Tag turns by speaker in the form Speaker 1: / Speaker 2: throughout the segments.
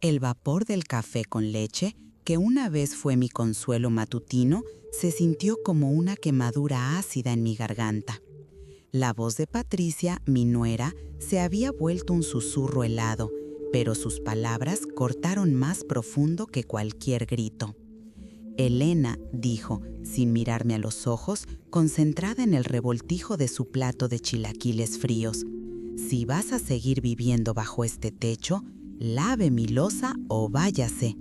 Speaker 1: El vapor del café con leche, que una vez fue mi consuelo matutino, se sintió como una quemadura ácida en mi garganta. La voz de Patricia, mi nuera, se había vuelto un susurro helado, pero sus palabras cortaron más profundo que cualquier grito. Elena, dijo, sin mirarme a los ojos, concentrada en el revoltijo de su plato de chilaquiles fríos. Si vas a seguir viviendo bajo este techo, lave mi loza o váyase.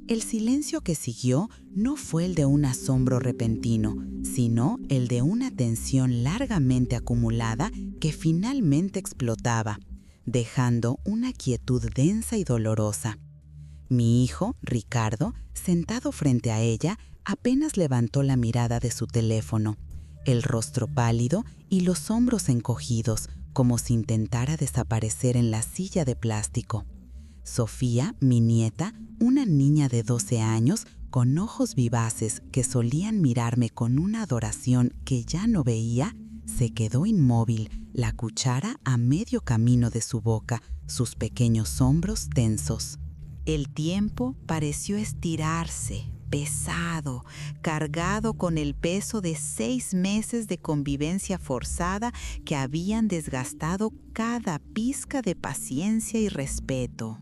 Speaker 1: El silencio que siguió no fue el de un asombro repentino, sino el de una tensión largamente acumulada que finalmente explotaba, dejando una quietud densa y dolorosa. Mi hijo, Ricardo, sentado frente a ella, apenas levantó la mirada de su teléfono, el rostro pálido y los hombros encogidos, como si intentara desaparecer en la silla de plástico. Sofía, mi nieta, una niña de 12 años, con ojos vivaces que solían mirarme con una adoración que ya no veía, se quedó inmóvil, la cuchara a medio camino de su boca, sus pequeños hombros tensos. El tiempo pareció estirarse, pesado, cargado con el peso de 6 meses de convivencia forzada que habían desgastado cada pizca de paciencia y respeto.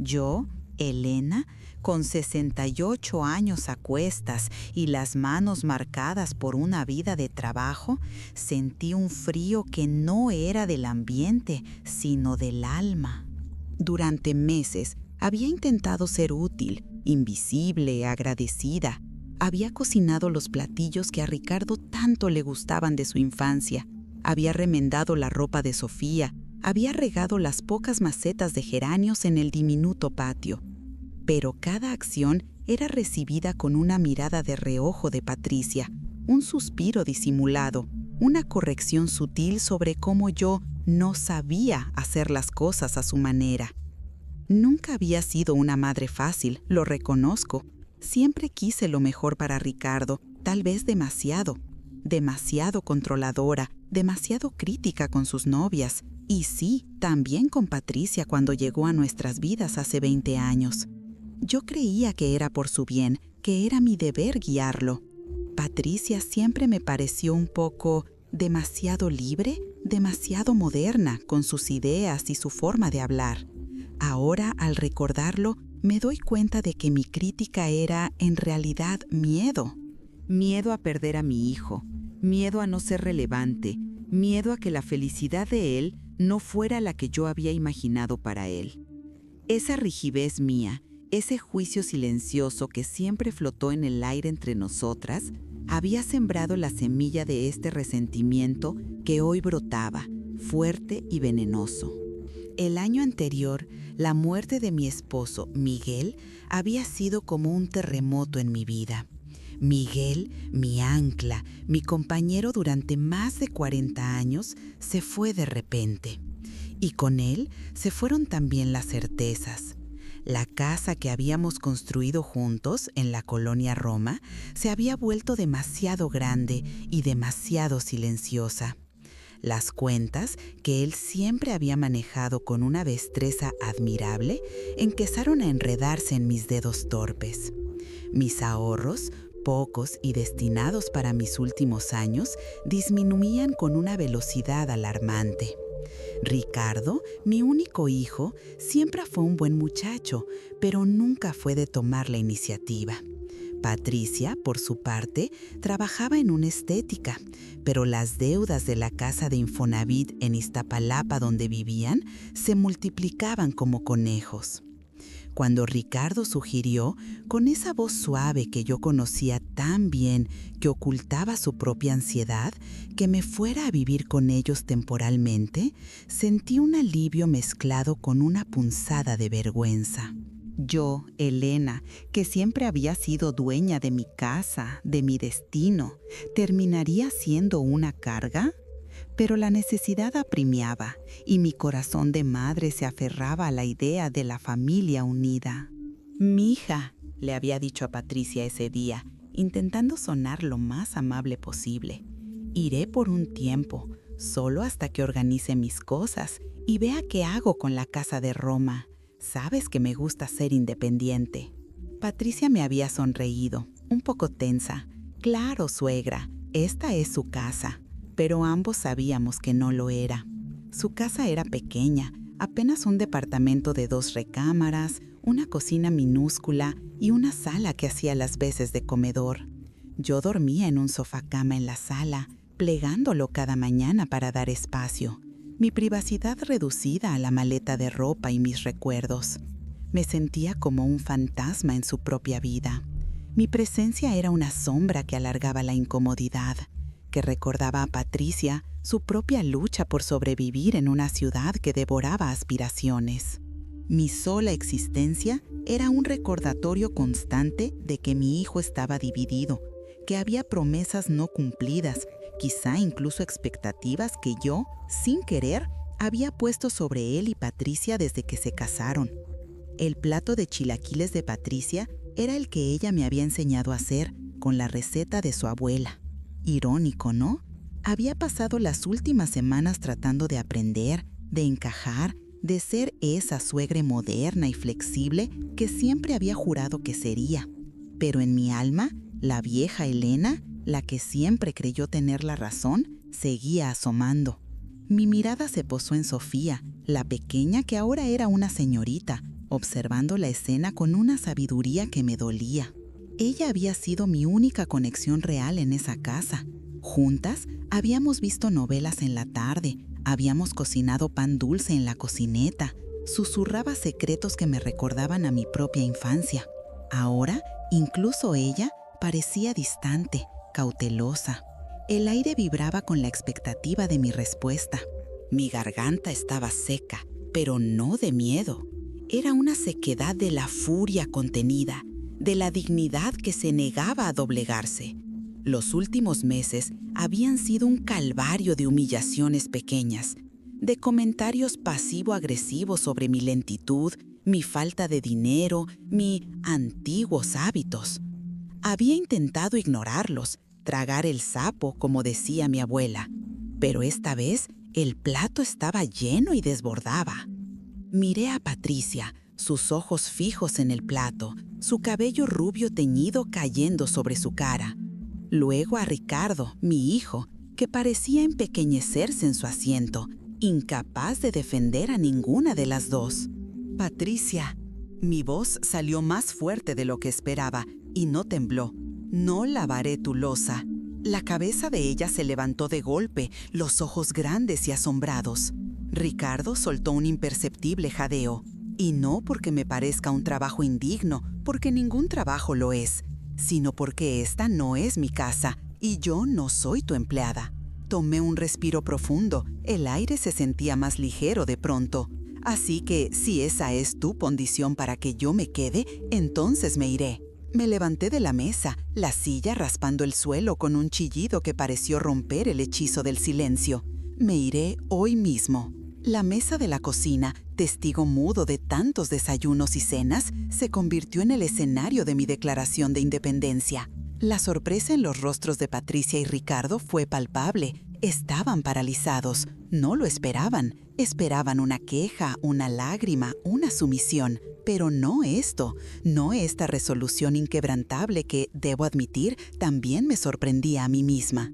Speaker 1: Yo, Elena, con 68 años a cuestas y las manos marcadas por una vida de trabajo, sentí un frío que no era del ambiente, sino del alma. Durante meses había intentado ser útil, invisible, agradecida. Había cocinado los platillos que a Ricardo tanto le gustaban de su infancia. Había remendado la ropa de Sofía. Había regado las pocas macetas de geranios en el diminuto patio. Pero cada acción era recibida con una mirada de reojo de Patricia, un suspiro disimulado, una corrección sutil sobre cómo yo no sabía hacer las cosas a su manera. Nunca había sido una madre fácil, lo reconozco. Siempre quise lo mejor para Ricardo, tal vez demasiado controladora, demasiado crítica con sus novias. Y sí, también con Patricia cuando llegó a nuestras vidas hace 20 años. Yo creía que era por su bien, que era mi deber guiarlo. Patricia siempre me pareció un poco demasiado libre, demasiado moderna con sus ideas y su forma de hablar. Ahora, al recordarlo, me doy cuenta de que mi crítica era, en realidad, miedo. Miedo a perder a mi hijo, miedo a no ser relevante, miedo a que la felicidad de él no fuera la que yo había imaginado para él. Esa rigidez mía, ese juicio silencioso que siempre flotó en el aire entre nosotras, había sembrado la semilla de este resentimiento que hoy brotaba, fuerte y venenoso. El año anterior, la muerte de mi esposo, Miguel, había sido como un terremoto en mi vida. Miguel, mi ancla, mi compañero durante más de 40 años, se fue de repente. Y con él se fueron también las certezas. La casa que habíamos construido juntos en la colonia Roma se había vuelto demasiado grande y demasiado silenciosa. Las cuentas, que él siempre había manejado con una destreza admirable, empezaron a enredarse en mis dedos torpes. Mis ahorros, pocos y destinados para mis últimos años, disminuían con una velocidad alarmante. Ricardo, mi único hijo, siempre fue un buen muchacho, pero nunca fue de tomar la iniciativa. Patricia, por su parte, trabajaba en una estética, pero las deudas de la casa de Infonavit en Iztapalapa donde vivían se multiplicaban como conejos. Cuando Ricardo sugirió, con esa voz suave que yo conocía tan bien que ocultaba su propia ansiedad, que me fuera a vivir con ellos temporalmente, sentí un alivio mezclado con una punzada de vergüenza. Yo, Elena, que siempre había sido dueña de mi casa, de mi destino, ¿terminaría siendo una carga? Pero la necesidad apremiaba y mi corazón de madre se aferraba a la idea de la familia unida. «Mija», le había dicho a Patricia ese día, intentando sonar lo más amable posible, «iré por un tiempo, solo hasta que organice mis cosas y vea qué hago con la casa de Roma. Sabes que me gusta ser independiente. Patricia me había sonreído, un poco tensa. Claro, suegra, esta es su casa. Pero ambos sabíamos que no lo era. Su casa era pequeña, apenas un departamento de 2 recámaras, una cocina minúscula y una sala que hacía las veces de comedor. Yo dormía en un sofá-cama en la sala, plegándolo cada mañana para dar espacio. Mi privacidad reducida a la maleta de ropa y mis recuerdos. Me sentía como un fantasma en su propia vida. Mi presencia era una sombra que alargaba la incomodidad, que recordaba a Patricia su propia lucha por sobrevivir en una ciudad que devoraba aspiraciones. Mi sola existencia era un recordatorio constante de que mi hijo estaba dividido, que había promesas no cumplidas, quizá incluso expectativas que yo, sin querer, había puesto sobre él y Patricia desde que se casaron. El plato de chilaquiles de Patricia era el que ella me había enseñado a hacer con la receta de su abuela. Irónico, ¿no? Había pasado las últimas semanas tratando de aprender, de encajar, de ser esa suegra moderna y flexible que siempre había jurado que sería. Pero en mi alma, la vieja Elena, la que siempre creyó tener la razón, seguía asomando. Mi mirada se posó en Sofía, la pequeña que ahora era una señorita, observando la escena con una sabiduría que me dolía. Ella había sido mi única conexión real en esa casa. Juntas habíamos visto novelas en la tarde, habíamos cocinado pan dulce en la cocineta, susurraba secretos que me recordaban a mi propia infancia. Ahora, incluso ella parecía distante, cautelosa. El aire vibraba con la expectativa de mi respuesta. Mi garganta estaba seca, pero no de miedo. Era una sequedad de la furia contenida, de la dignidad que se negaba a doblegarse. Los últimos meses habían sido un calvario de humillaciones pequeñas, de comentarios pasivo-agresivos sobre mi lentitud, mi falta de dinero, mis antiguos hábitos. Había intentado ignorarlos, tragar el sapo, como decía mi abuela, pero esta vez el plato estaba lleno y desbordaba. Miré a Patricia, sus ojos fijos en el plato, su cabello rubio teñido cayendo sobre su cara. Luego a Ricardo, mi hijo, que parecía empequeñecerse en su asiento, incapaz de defender a ninguna de las dos. «Patricia». Mi voz salió más fuerte de lo que esperaba y no tembló. «No lavaré tu loza». La cabeza de ella se levantó de golpe, los ojos grandes y asombrados. Ricardo soltó un imperceptible jadeo. Y no porque me parezca un trabajo indigno, porque ningún trabajo lo es, sino porque esta no es mi casa y yo no soy tu empleada. Tomé un respiro profundo, el aire se sentía más ligero de pronto. Así que, si esa es tu condición para que yo me quede, entonces me iré. Me levanté de la mesa, la silla raspando el suelo con un chillido que pareció romper el hechizo del silencio. Me iré hoy mismo. La mesa de la cocina, testigo mudo de tantos desayunos y cenas, se convirtió en el escenario de mi declaración de independencia. La sorpresa en los rostros de Patricia y Ricardo fue palpable. Estaban paralizados. No lo esperaban. Esperaban una queja, una lágrima, una sumisión. Pero no esto, no esta resolución inquebrantable que, debo admitir, también me sorprendía a mí misma.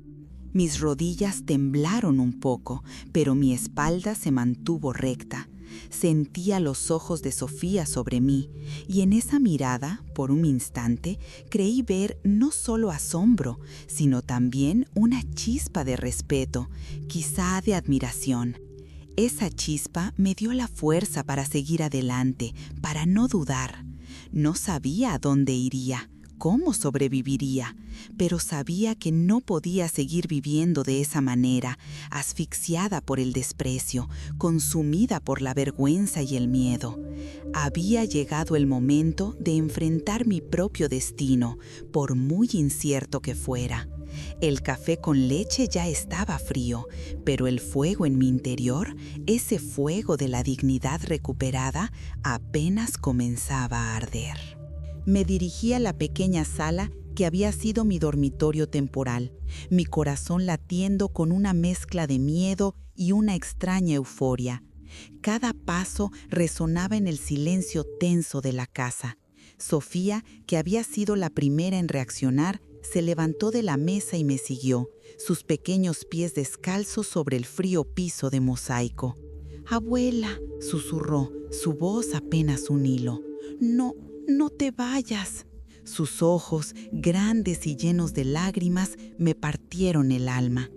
Speaker 1: Mis rodillas temblaron un poco, pero mi espalda se mantuvo recta. Sentía los ojos de Sofía sobre mí, y en esa mirada, por un instante, creí ver no solo asombro, sino también una chispa de respeto, quizá de admiración. Esa chispa me dio la fuerza para seguir adelante, para no dudar. No sabía a dónde iría, cómo sobreviviría, pero sabía que no podía seguir viviendo de esa manera, asfixiada por el desprecio, consumida por la vergüenza y el miedo. Había llegado el momento de enfrentar mi propio destino, por muy incierto que fuera. El café con leche ya estaba frío, pero el fuego en mi interior, ese fuego de la dignidad recuperada, apenas comenzaba a arder. Me dirigí a la pequeña sala que había sido mi dormitorio temporal, mi corazón latiendo con una mezcla de miedo y una extraña euforia. Cada paso resonaba en el silencio tenso de la casa. Sofía, que había sido la primera en reaccionar, se levantó de la mesa y me siguió, sus pequeños pies descalzos sobre el frío piso de mosaico. «Abuela», susurró, su voz apenas un hilo. «No, no te vayas». Sus ojos, grandes y llenos de lágrimas, me partieron el alma.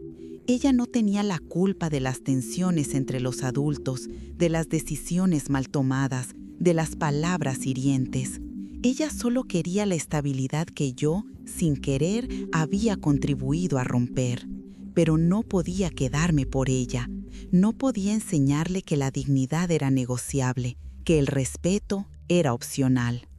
Speaker 1: Ella no tenía la culpa de las tensiones entre los adultos, de las decisiones mal tomadas, de las palabras hirientes. Ella solo quería la estabilidad que yo, sin querer, había contribuido a romper. Pero no podía quedarme por ella. No podía enseñarle que la dignidad era negociable, que el respeto era opcional.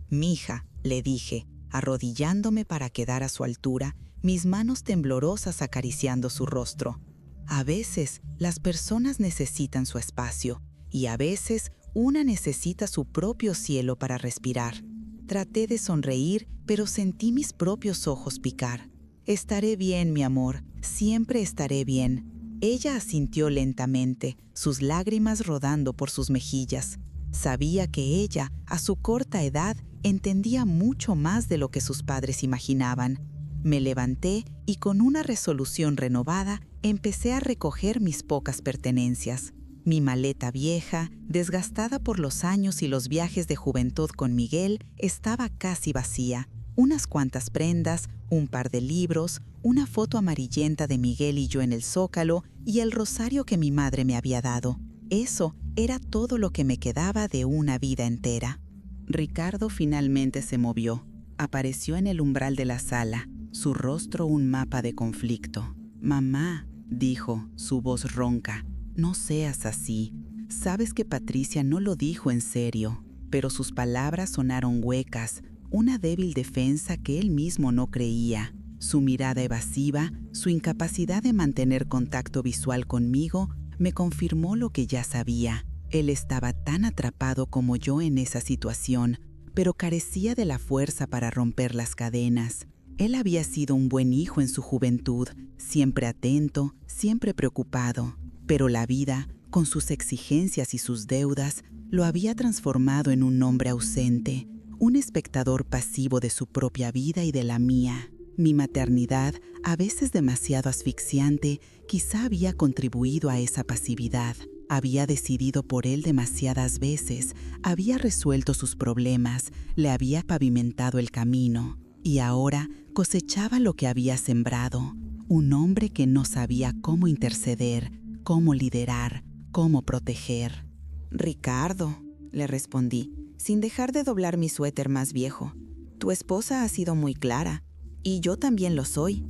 Speaker 1: «Mija», le dije, arrodillándome para quedar a su altura, mis manos temblorosas acariciando su rostro. A veces las personas necesitan su espacio y a veces una necesita su propio cielo para respirar. Traté de sonreír, pero sentí mis propios ojos picar. «Estaré bien, mi amor, siempre estaré bien». Ella asintió lentamente, sus lágrimas rodando por sus mejillas. Sabía que ella, a su corta edad, entendía mucho más de lo que sus padres imaginaban. Me levanté y con una resolución renovada empecé a recoger mis pocas pertenencias. Mi maleta vieja, desgastada por los años y los viajes de juventud con Miguel, estaba casi vacía. Unas cuantas prendas, un par de libros, una foto amarillenta de Miguel y yo en el Zócalo y el rosario que mi madre me había dado. Eso era todo lo que me quedaba de una vida entera. Ricardo finalmente se movió. Apareció en el umbral de la sala, su rostro un mapa de conflicto. «Mamá», dijo, su voz ronca, «no seas así. Sabes que Patricia no lo dijo en serio». Pero sus palabras sonaron huecas, una débil defensa que él mismo no creía. Su mirada evasiva, su incapacidad de mantener contacto visual conmigo, me confirmó lo que ya sabía. Él estaba tan atrapado como yo en esa situación, pero carecía de la fuerza para romper las cadenas. Él había sido un buen hijo en su juventud, siempre atento, siempre preocupado, pero la vida, con sus exigencias y sus deudas, lo había transformado en un hombre ausente, un espectador pasivo de su propia vida y de la mía. Mi maternidad, a veces demasiado asfixiante, quizá había contribuido a esa pasividad. Había decidido por él demasiadas veces, había resuelto sus problemas, le había pavimentado el camino. Y ahora cosechaba lo que había sembrado, un hombre que no sabía cómo interceder, cómo liderar, cómo proteger. «Ricardo», le respondí, sin dejar de doblar mi suéter más viejo, «tu esposa ha sido muy clara, y yo también lo soy».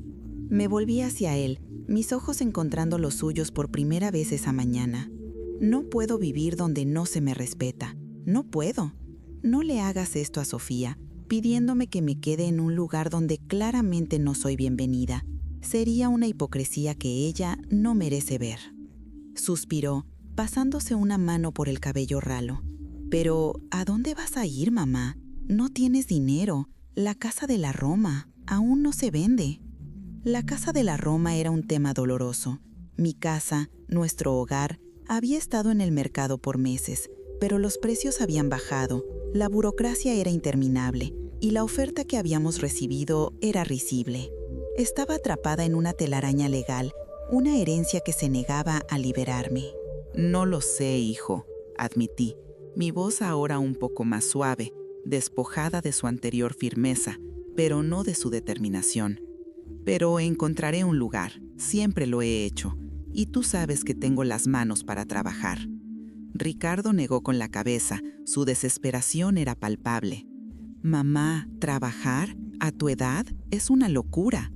Speaker 1: Me volví hacia él, mis ojos encontrando los suyos por primera vez esa mañana. «No puedo vivir donde no se me respeta. No puedo. No le hagas esto a Sofía, pidiéndome que me quede en un lugar donde claramente no soy bienvenida. Sería una hipocresía que ella no merece ver». Suspiró, pasándose una mano por el cabello ralo. «Pero, ¿a dónde vas a ir, mamá? No tienes dinero. La casa de la Roma aún no se vende». La casa de la Roma era un tema doloroso. Mi casa, nuestro hogar, había estado en el mercado por meses, pero los precios habían bajado, la burocracia era interminable y la oferta que habíamos recibido era risible. Estaba atrapada en una telaraña legal, una herencia que se negaba a liberarme. «No lo sé, hijo», admití, mi voz ahora un poco más suave, despojada de su anterior firmeza, pero no de su determinación. «Pero encontraré un lugar, siempre lo he hecho, y tú sabes que tengo las manos para trabajar». Ricardo negó con la cabeza, su desesperación era palpable. «Mamá, ¿trabajar? ¿A tu edad? Es una locura».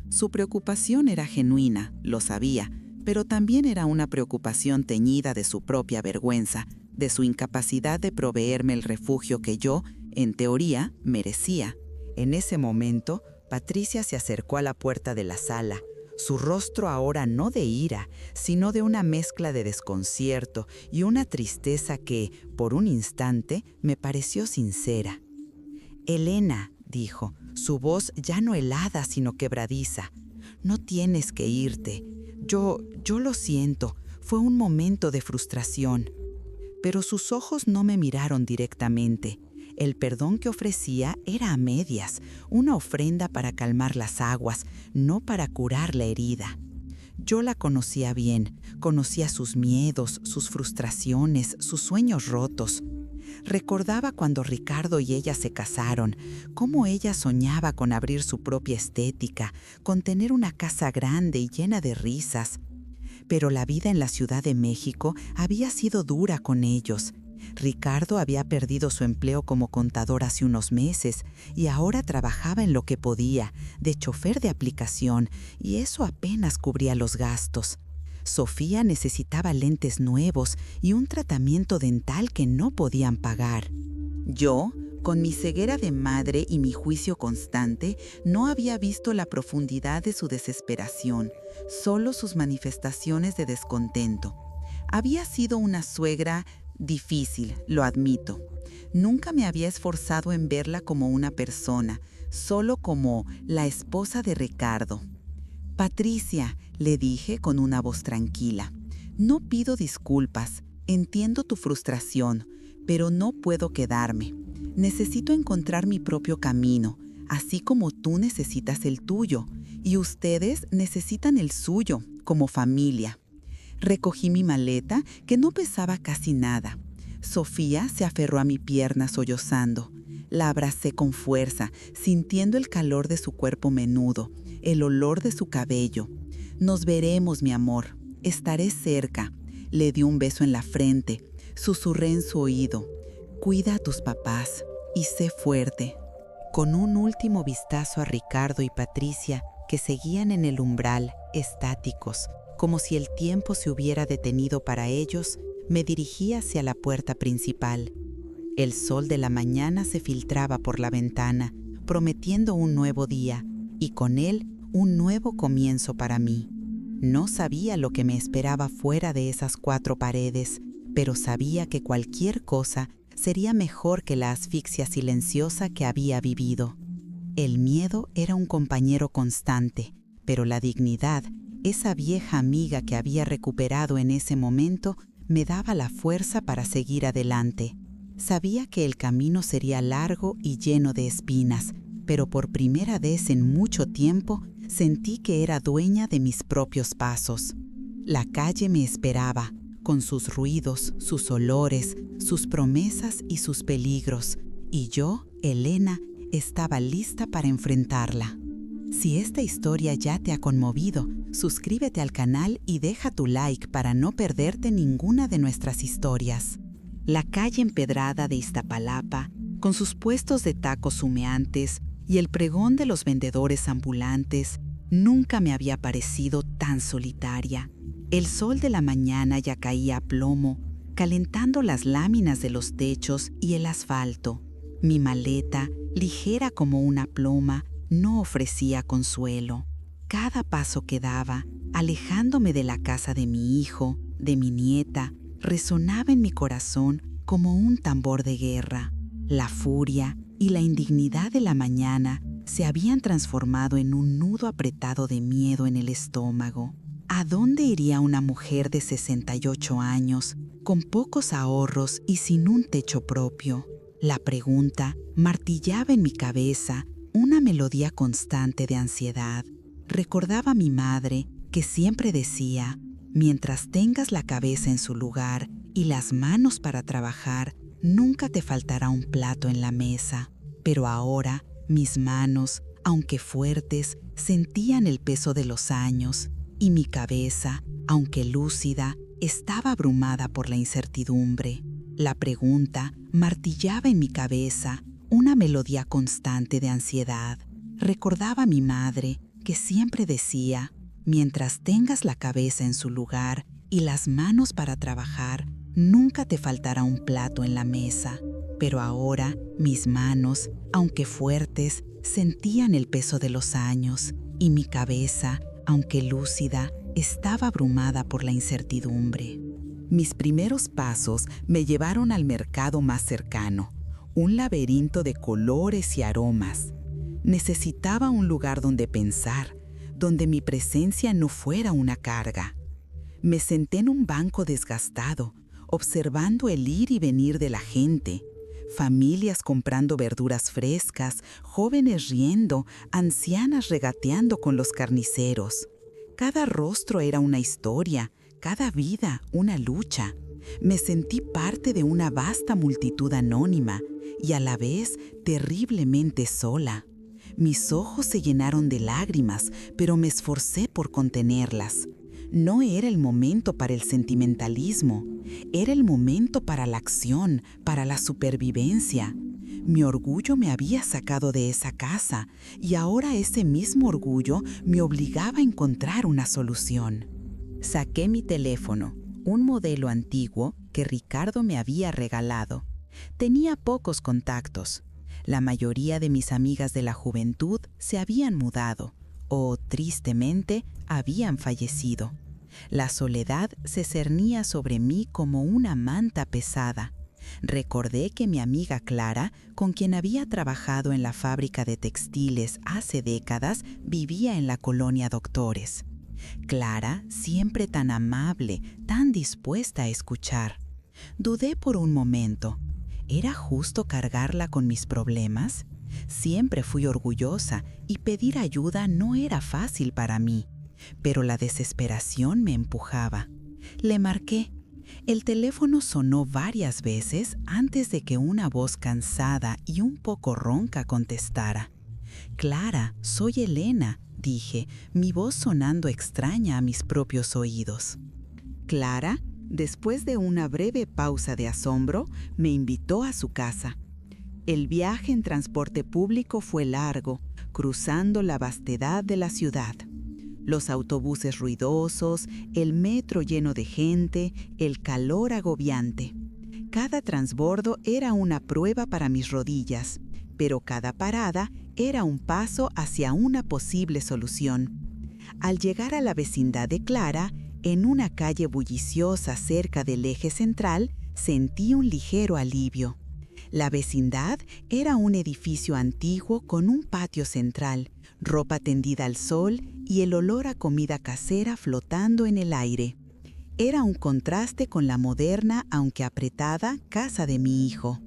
Speaker 1: Su preocupación era genuina, lo sabía, pero también era una preocupación teñida de su propia vergüenza, de su incapacidad de proveerme el refugio que yo, en teoría, merecía. En ese momento, Patricia se acercó a la puerta de la sala, su rostro ahora no de ira, sino de una mezcla de desconcierto y una tristeza que, por un instante, me pareció sincera. «Elena», dijo, su voz ya no helada sino quebradiza, «no tienes que irte. Yo lo siento. Fue un momento de frustración. Pero sus ojos no me miraron directamente. El perdón que ofrecía era a medias, una ofrenda para calmar las aguas, no para curar la herida. Yo la conocía bien, conocía sus miedos, sus frustraciones, sus sueños rotos. Recordaba cuando Ricardo y ella se casaron, cómo ella soñaba con abrir su propia estética, con tener una casa grande y llena de risas. Pero la vida en la Ciudad de México había sido dura con ellos. Ricardo había perdido su empleo como contador hace unos meses y ahora trabajaba en lo que podía, de chofer de aplicación, y eso apenas cubría los gastos. Sofía necesitaba lentes nuevos y un tratamiento dental que no podían pagar. Yo, con mi ceguera de madre y mi juicio constante, no había visto la profundidad de su desesperación, solo sus manifestaciones de descontento. Había sido una suegra difícil, lo admito. Nunca me había esforzado en verla como una persona, solo como la esposa de Ricardo. Patricia, le dije con una voz tranquila, no pido disculpas, entiendo tu frustración, pero no puedo quedarme. Necesito encontrar mi propio camino, así como tú necesitas el tuyo, y ustedes necesitan el suyo, como familia. Recogí mi maleta, que no pesaba casi nada. Sofía se aferró a mi pierna sollozando. La abracé con fuerza, sintiendo el calor de su cuerpo menudo, el olor de su cabello. Nos veremos, mi amor. Estaré cerca. Le di un beso en la frente. Susurré en su oído. Cuida a tus papás y sé fuerte. Con un último vistazo a Ricardo y Patricia, que seguían en el umbral, estáticos, como si el tiempo se hubiera detenido para ellos, me dirigí hacia la puerta principal. El sol de la mañana se filtraba por la ventana, prometiendo un nuevo día, y con él un nuevo comienzo para mí. No sabía lo que me esperaba fuera de esas 4 paredes, pero sabía que cualquier cosa sería mejor que la asfixia silenciosa que había vivido. El miedo era un compañero constante, pero la dignidad, esa vieja amiga que había recuperado en ese momento, me daba la fuerza para seguir adelante. Sabía que el camino sería largo y lleno de espinas, pero por primera vez en mucho tiempo sentí que era dueña de mis propios pasos. La calle me esperaba, con sus ruidos, sus olores, sus promesas y sus peligros, y yo, Elena, estaba lista para enfrentarla. Si esta historia ya te ha conmovido, suscríbete al canal y deja tu like para no perderte ninguna de nuestras historias. La calle empedrada de Iztapalapa, con sus puestos de tacos humeantes y el pregón de los vendedores ambulantes, nunca me había parecido tan solitaria. El sol de la mañana ya caía a plomo, calentando las láminas de los techos y el asfalto. Mi maleta, ligera como una pluma, no ofrecía consuelo. Cada paso que daba, alejándome de la casa de mi hijo, de mi nieta, resonaba en mi corazón como un tambor de guerra. La furia y la indignidad de la mañana se habían transformado en un nudo apretado de miedo en el estómago. ¿A dónde iría una mujer de 68 años, con pocos ahorros y sin un techo propio? La pregunta martillaba en mi cabeza, una melodía constante de ansiedad. Recordaba a mi madre, que siempre decía: mientras tengas la cabeza en su lugar y las manos para trabajar, nunca te faltará un plato en la mesa. Pero ahora, mis manos, aunque fuertes, sentían el peso de los años, y mi cabeza, aunque lúcida, estaba abrumada por la incertidumbre. La pregunta martillaba en mi cabeza, una melodía constante de ansiedad. Recordaba a mi madre, que siempre decía: mientras tengas la cabeza en su lugar y las manos para trabajar, nunca te faltará un plato en la mesa. Pero ahora, mis manos, aunque fuertes, sentían el peso de los años, y mi cabeza, aunque lúcida, estaba abrumada por la incertidumbre. Mis primeros pasos me llevaron al mercado más cercano, un laberinto de colores y aromas. Necesitaba un lugar donde pensar, donde mi presencia no fuera una carga. Me senté en un banco desgastado, observando el ir y venir de la gente. Familias comprando verduras frescas, jóvenes riendo, ancianas regateando con los carniceros. Cada rostro era una historia, cada vida una lucha. Me sentí parte de una vasta multitud anónima y a la vez terriblemente sola. Mis ojos se llenaron de lágrimas, pero me esforcé por contenerlas. No era el momento para el sentimentalismo, era el momento para la acción, para la supervivencia. Mi orgullo me había sacado de esa casa y ahora ese mismo orgullo me obligaba a encontrar una solución. Saqué mi teléfono, un modelo antiguo que Ricardo me había regalado. Tenía pocos contactos. La mayoría de mis amigas de la juventud se habían mudado o, tristemente, habían fallecido. La soledad se cernía sobre mí como una manta pesada. Recordé que mi amiga Clara, con quien había trabajado en la fábrica de textiles hace décadas, vivía en la colonia Doctores. Clara, siempre tan amable, tan dispuesta a escuchar. Dudé por un momento. ¿Era justo cargarla con mis problemas? Siempre fui orgullosa y pedir ayuda no era fácil para mí, pero la desesperación me empujaba. Le marqué. El teléfono sonó varias veces antes de que una voz cansada y un poco ronca contestara. «Clara, soy Elena», dije, mi voz sonando extraña a mis propios oídos. Clara, después de una breve pausa de asombro, me invitó a su casa. El viaje en transporte público fue largo, cruzando la vastedad de la ciudad. Los autobuses ruidosos, el metro lleno de gente, el calor agobiante. Cada transbordo era una prueba para mis rodillas, pero cada parada era un paso hacia una posible solución. Al llegar a la vecindad de Clara, en una calle bulliciosa cerca del eje central, sentí un ligero alivio. La vecindad era un edificio antiguo con un patio central, ropa tendida al sol y el olor a comida casera flotando en el aire. Era un contraste con la moderna, aunque apretada, casa de mi hijo.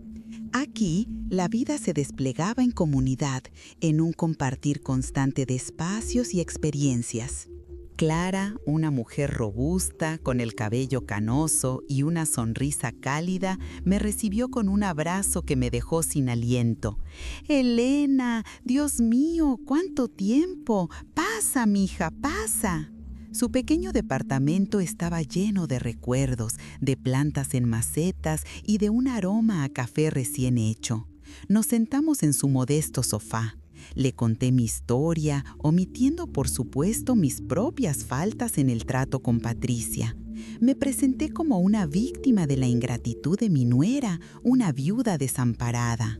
Speaker 1: Aquí, la vida se desplegaba en comunidad, en un compartir constante de espacios y experiencias. Clara, una mujer robusta, con el cabello canoso y una sonrisa cálida, me recibió con un abrazo que me dejó sin aliento. «Elena, Dios mío, ¿cuánto tiempo? Pasa, mija, pasa». Su pequeño departamento estaba lleno de recuerdos, de plantas en macetas y de un aroma a café recién hecho. Nos sentamos en su modesto sofá. Le conté mi historia, omitiendo por supuesto mis propias faltas en el trato con Patricia. Me presenté como una víctima de la ingratitud de mi nuera, una viuda desamparada.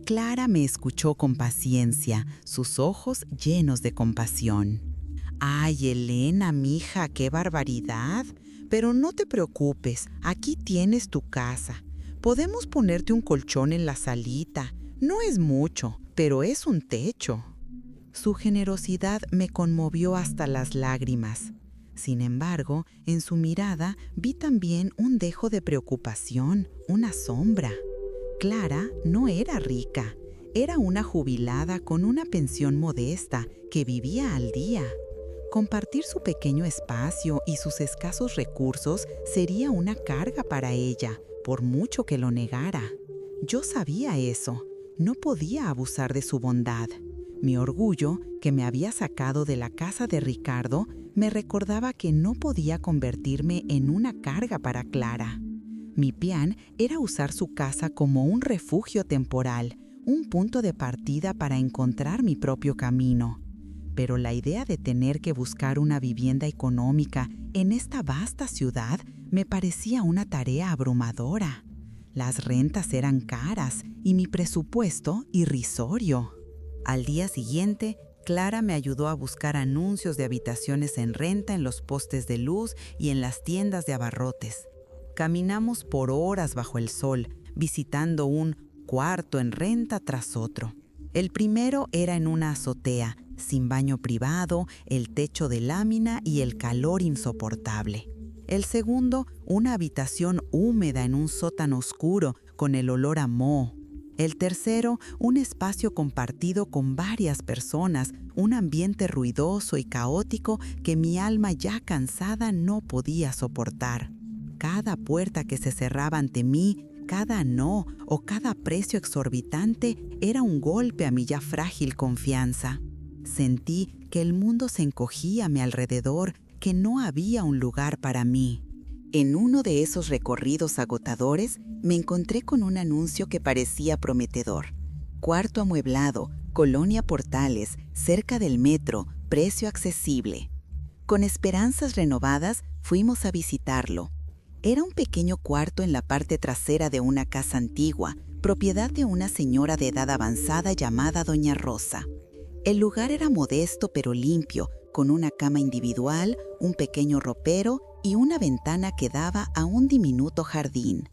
Speaker 1: Clara me escuchó con paciencia, sus ojos llenos de compasión. «Ay, Elena, mija, qué barbaridad. Pero no te preocupes, aquí tienes tu casa. Podemos ponerte un colchón en la salita. No es mucho, pero es un techo». Su generosidad me conmovió hasta las lágrimas. Sin embargo, en su mirada vi también un dejo de preocupación, una sombra. Clara no era rica, era una jubilada con una pensión modesta que vivía al día. Compartir su pequeño espacio y sus escasos recursos sería una carga para ella, por mucho que lo negara. Yo sabía eso. No podía abusar de su bondad. Mi orgullo, que me había sacado de la casa de Ricardo, me recordaba que no podía convertirme en una carga para Clara. Mi plan era usar su casa como un refugio temporal, un punto de partida para encontrar mi propio camino. Pero la idea de tener que buscar una vivienda económica en esta vasta ciudad me parecía una tarea abrumadora. Las rentas eran caras y mi presupuesto irrisorio. Al día siguiente, Clara me ayudó a buscar anuncios de habitaciones en renta en los postes de luz y en las tiendas de abarrotes. Caminamos por horas bajo el sol, visitando un cuarto en renta tras otro. El primero era en una azotea, sin baño privado, el techo de lámina y el calor insoportable. El segundo, una habitación húmeda en un sótano oscuro con el olor a moho. El tercero, un espacio compartido con varias personas, un ambiente ruidoso y caótico que mi alma ya cansada no podía soportar. Cada puerta que se cerraba ante mí, cada no o cada precio exorbitante era un golpe a mi ya frágil confianza. Sentí que el mundo se encogía a mi alrededor, que no había un lugar para mí. En uno de esos recorridos agotadores, me encontré con un anuncio que parecía prometedor. Cuarto amueblado, Colonia Portales, cerca del metro, precio accesible. Con esperanzas renovadas, fuimos a visitarlo. Era un pequeño cuarto en la parte trasera de una casa antigua, propiedad de una señora de edad avanzada llamada Doña Rosa. El lugar era modesto pero limpio, con una cama individual, un pequeño ropero y una ventana que daba a un diminuto jardín.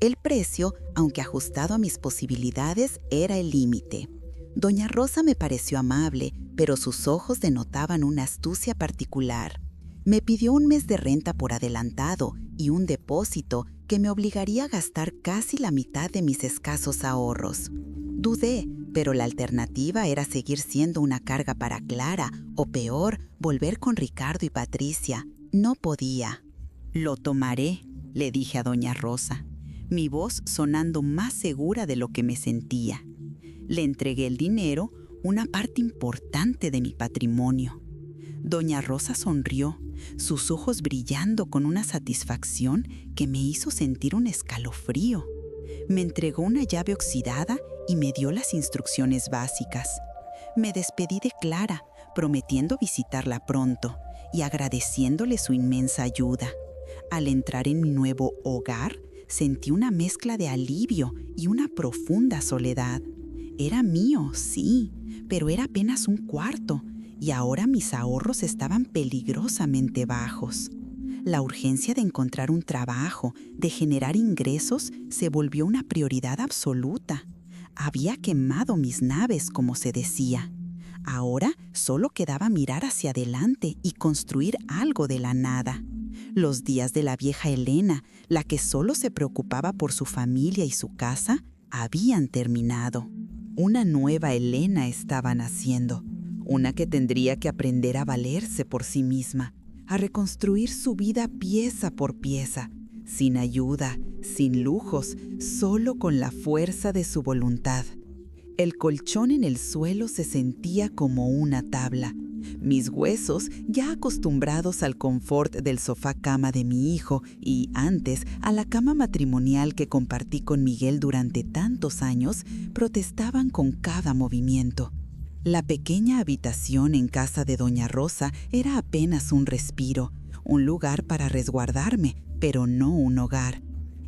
Speaker 1: El precio, aunque ajustado a mis posibilidades, era el límite. Doña Rosa me pareció amable, pero sus ojos denotaban una astucia particular. Me pidió un mes de renta por adelantado y un depósito que me obligaría a gastar casi la mitad de mis escasos ahorros. Dudé, pero la alternativa era seguir siendo una carga para Clara, o peor, volver con Ricardo y Patricia. No podía. «Lo tomaré», le dije a Doña Rosa, mi voz sonando más segura de lo que me sentía. Le entregué el dinero, una parte importante de mi patrimonio. Doña Rosa sonrió, sus ojos brillando con una satisfacción que me hizo sentir un escalofrío. Me entregó una llave oxidada y me dio las instrucciones básicas. Me despedí de Clara, prometiendo visitarla pronto y agradeciéndole su inmensa ayuda. Al entrar en mi nuevo hogar, sentí una mezcla de alivio y una profunda soledad. Era mío, sí, pero era apenas un cuarto, y ahora mis ahorros estaban peligrosamente bajos. La urgencia de encontrar un trabajo, de generar ingresos, se volvió una prioridad absoluta. Había quemado mis naves, como se decía. Ahora solo quedaba mirar hacia adelante y construir algo de la nada. Los días de la vieja Elena, la que solo se preocupaba por su familia y su casa, habían terminado. Una nueva Elena estaba naciendo, una que tendría que aprender a valerse por sí misma, a reconstruir su vida pieza por pieza, sin ayuda, sin lujos, solo con la fuerza de su voluntad. El colchón en el suelo se sentía como una tabla. Mis huesos, ya acostumbrados al confort del sofá-cama de mi hijo y antes a la cama matrimonial que compartí con Miguel durante tantos años, protestaban con cada movimiento. La pequeña habitación en casa de Doña Rosa era apenas un respiro, un lugar para resguardarme, pero no un hogar.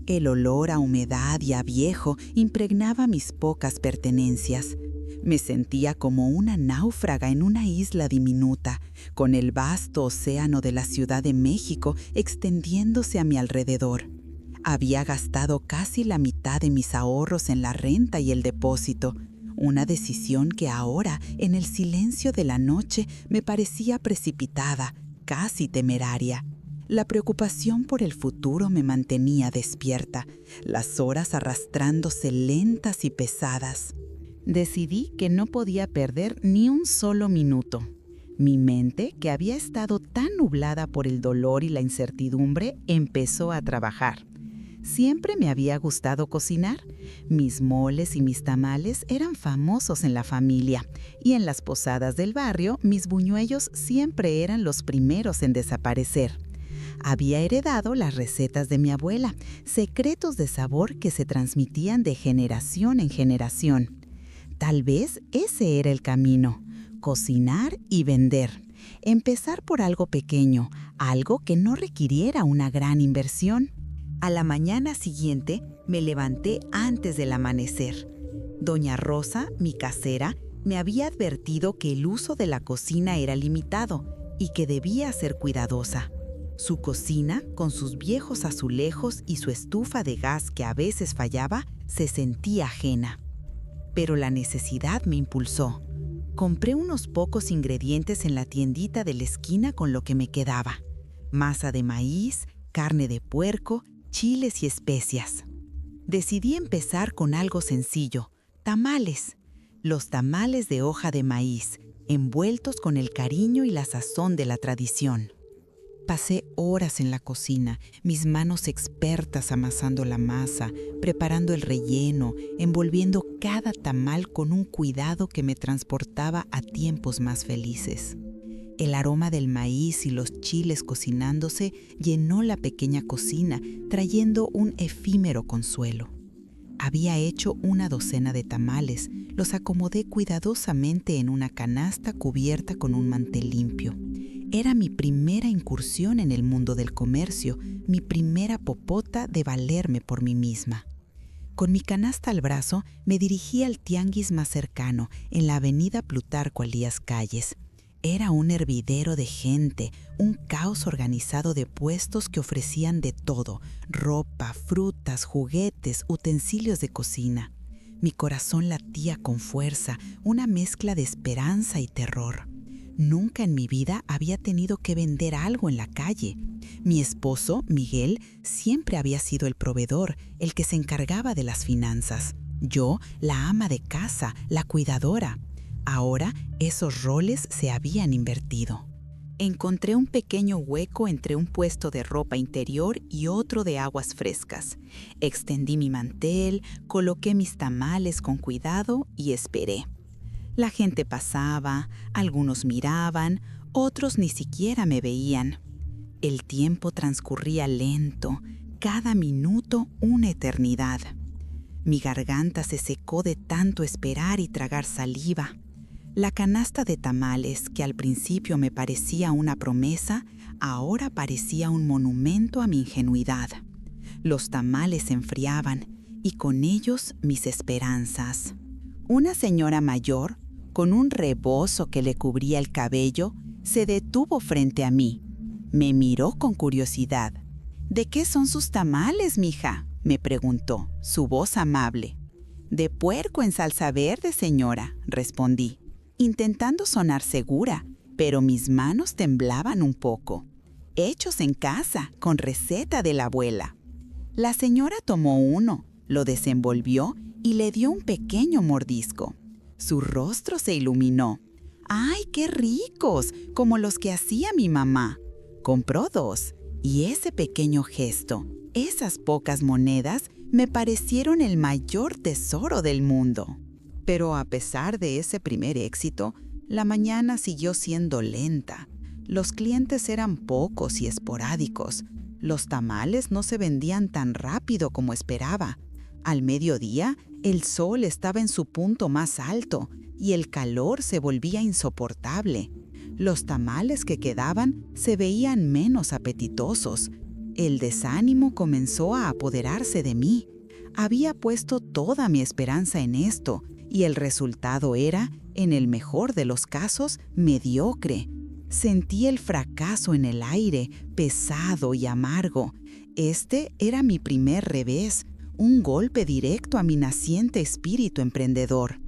Speaker 1: El olor a humedad y a viejo impregnaba mis pocas pertenencias. Me sentía como una náufraga en una isla diminuta, con el vasto océano de la Ciudad de México extendiéndose a mi alrededor. Había gastado casi la mitad de mis ahorros en la renta y el depósito, una decisión que ahora, en el silencio de la noche, me parecía precipitada, casi temeraria. La preocupación por el futuro me mantenía despierta, las horas arrastrándose lentas y pesadas. Decidí que no podía perder ni un solo minuto. Mi mente, que había estado tan nublada por el dolor y la incertidumbre, empezó a trabajar. Siempre me había gustado cocinar. Mis moles y mis tamales eran famosos en la familia, y en las posadas del barrio, mis buñuelos siempre eran los primeros en desaparecer. Había heredado las recetas de mi abuela, secretos de sabor que se transmitían de generación en generación. Tal vez ese era el camino: cocinar y vender. Empezar por algo pequeño, algo que no requiriera una gran inversión. A la mañana siguiente me levanté antes del amanecer. Doña Rosa, mi casera, me había advertido que el uso de la cocina era limitado y que debía ser cuidadosa. Su cocina, con sus viejos azulejos y su estufa de gas que a veces fallaba, se sentía ajena. Pero la necesidad me impulsó. Compré unos pocos ingredientes en la tiendita de la esquina con lo que me quedaba: masa de maíz, carne de puerco, chiles y especias. Decidí empezar con algo sencillo, tamales. Los tamales de hoja de maíz, envueltos con el cariño y la sazón de la tradición. Pasé horas en la cocina, mis manos expertas amasando la masa, preparando el relleno, envolviendo cada tamal con un cuidado que me transportaba a tiempos más felices. El aroma del maíz y los chiles cocinándose llenó la pequeña cocina, trayendo un efímero consuelo. Había hecho una docena de tamales, los acomodé cuidadosamente en una canasta cubierta con un mantel limpio. Era mi primera incursión en el mundo del comercio, mi primera popota de valerme por mí misma. Con mi canasta al brazo, me dirigí al tianguis más cercano, en la avenida Plutarco Elías Calles. Era un hervidero de gente, un caos organizado de puestos que ofrecían de todo: ropa, frutas, juguetes, utensilios de cocina. Mi corazón latía con fuerza, una mezcla de esperanza y terror. Nunca en mi vida había tenido que vender algo en la calle. Mi esposo, Miguel, siempre había sido el proveedor, el que se encargaba de las finanzas. Yo, la ama de casa, la cuidadora. Ahora, esos roles se habían invertido. Encontré un pequeño hueco entre un puesto de ropa interior y otro de aguas frescas. Extendí mi mantel, coloqué mis tamales con cuidado y esperé. La gente pasaba, algunos miraban, otros ni siquiera me veían. El tiempo transcurría lento, cada minuto una eternidad. Mi garganta se secó de tanto esperar y tragar saliva. La canasta de tamales, que al principio me parecía una promesa, ahora parecía un monumento a mi ingenuidad. Los tamales se enfriaban y con ellos mis esperanzas. Una señora mayor, con un rebozo que le cubría el cabello, se detuvo frente a mí. Me miró con curiosidad. «¿De qué son sus tamales, mija?», me preguntó, su voz amable. «De puerco en salsa verde, señora», respondí, intentando sonar segura, pero mis manos temblaban un poco. «Hechos en casa, con receta de la abuela». La señora tomó uno, lo desenvolvió y le dio un pequeño mordisco. Su rostro se iluminó. «¡Ay, qué ricos! Como los que hacía mi mamá». Compró dos, y ese pequeño gesto, esas pocas monedas, me parecieron el mayor tesoro del mundo. Pero a pesar de ese primer éxito, la mañana siguió siendo lenta. Los clientes eran pocos y esporádicos. Los tamales no se vendían tan rápido como esperaba. Al mediodía, el sol estaba en su punto más alto y el calor se volvía insoportable. Los tamales que quedaban se veían menos apetitosos. El desánimo comenzó a apoderarse de mí. Había puesto toda mi esperanza en esto y el resultado era, en el mejor de los casos, mediocre. Sentí el fracaso en el aire, pesado y amargo. Este era mi primer revés, un golpe directo a mi naciente espíritu emprendedor.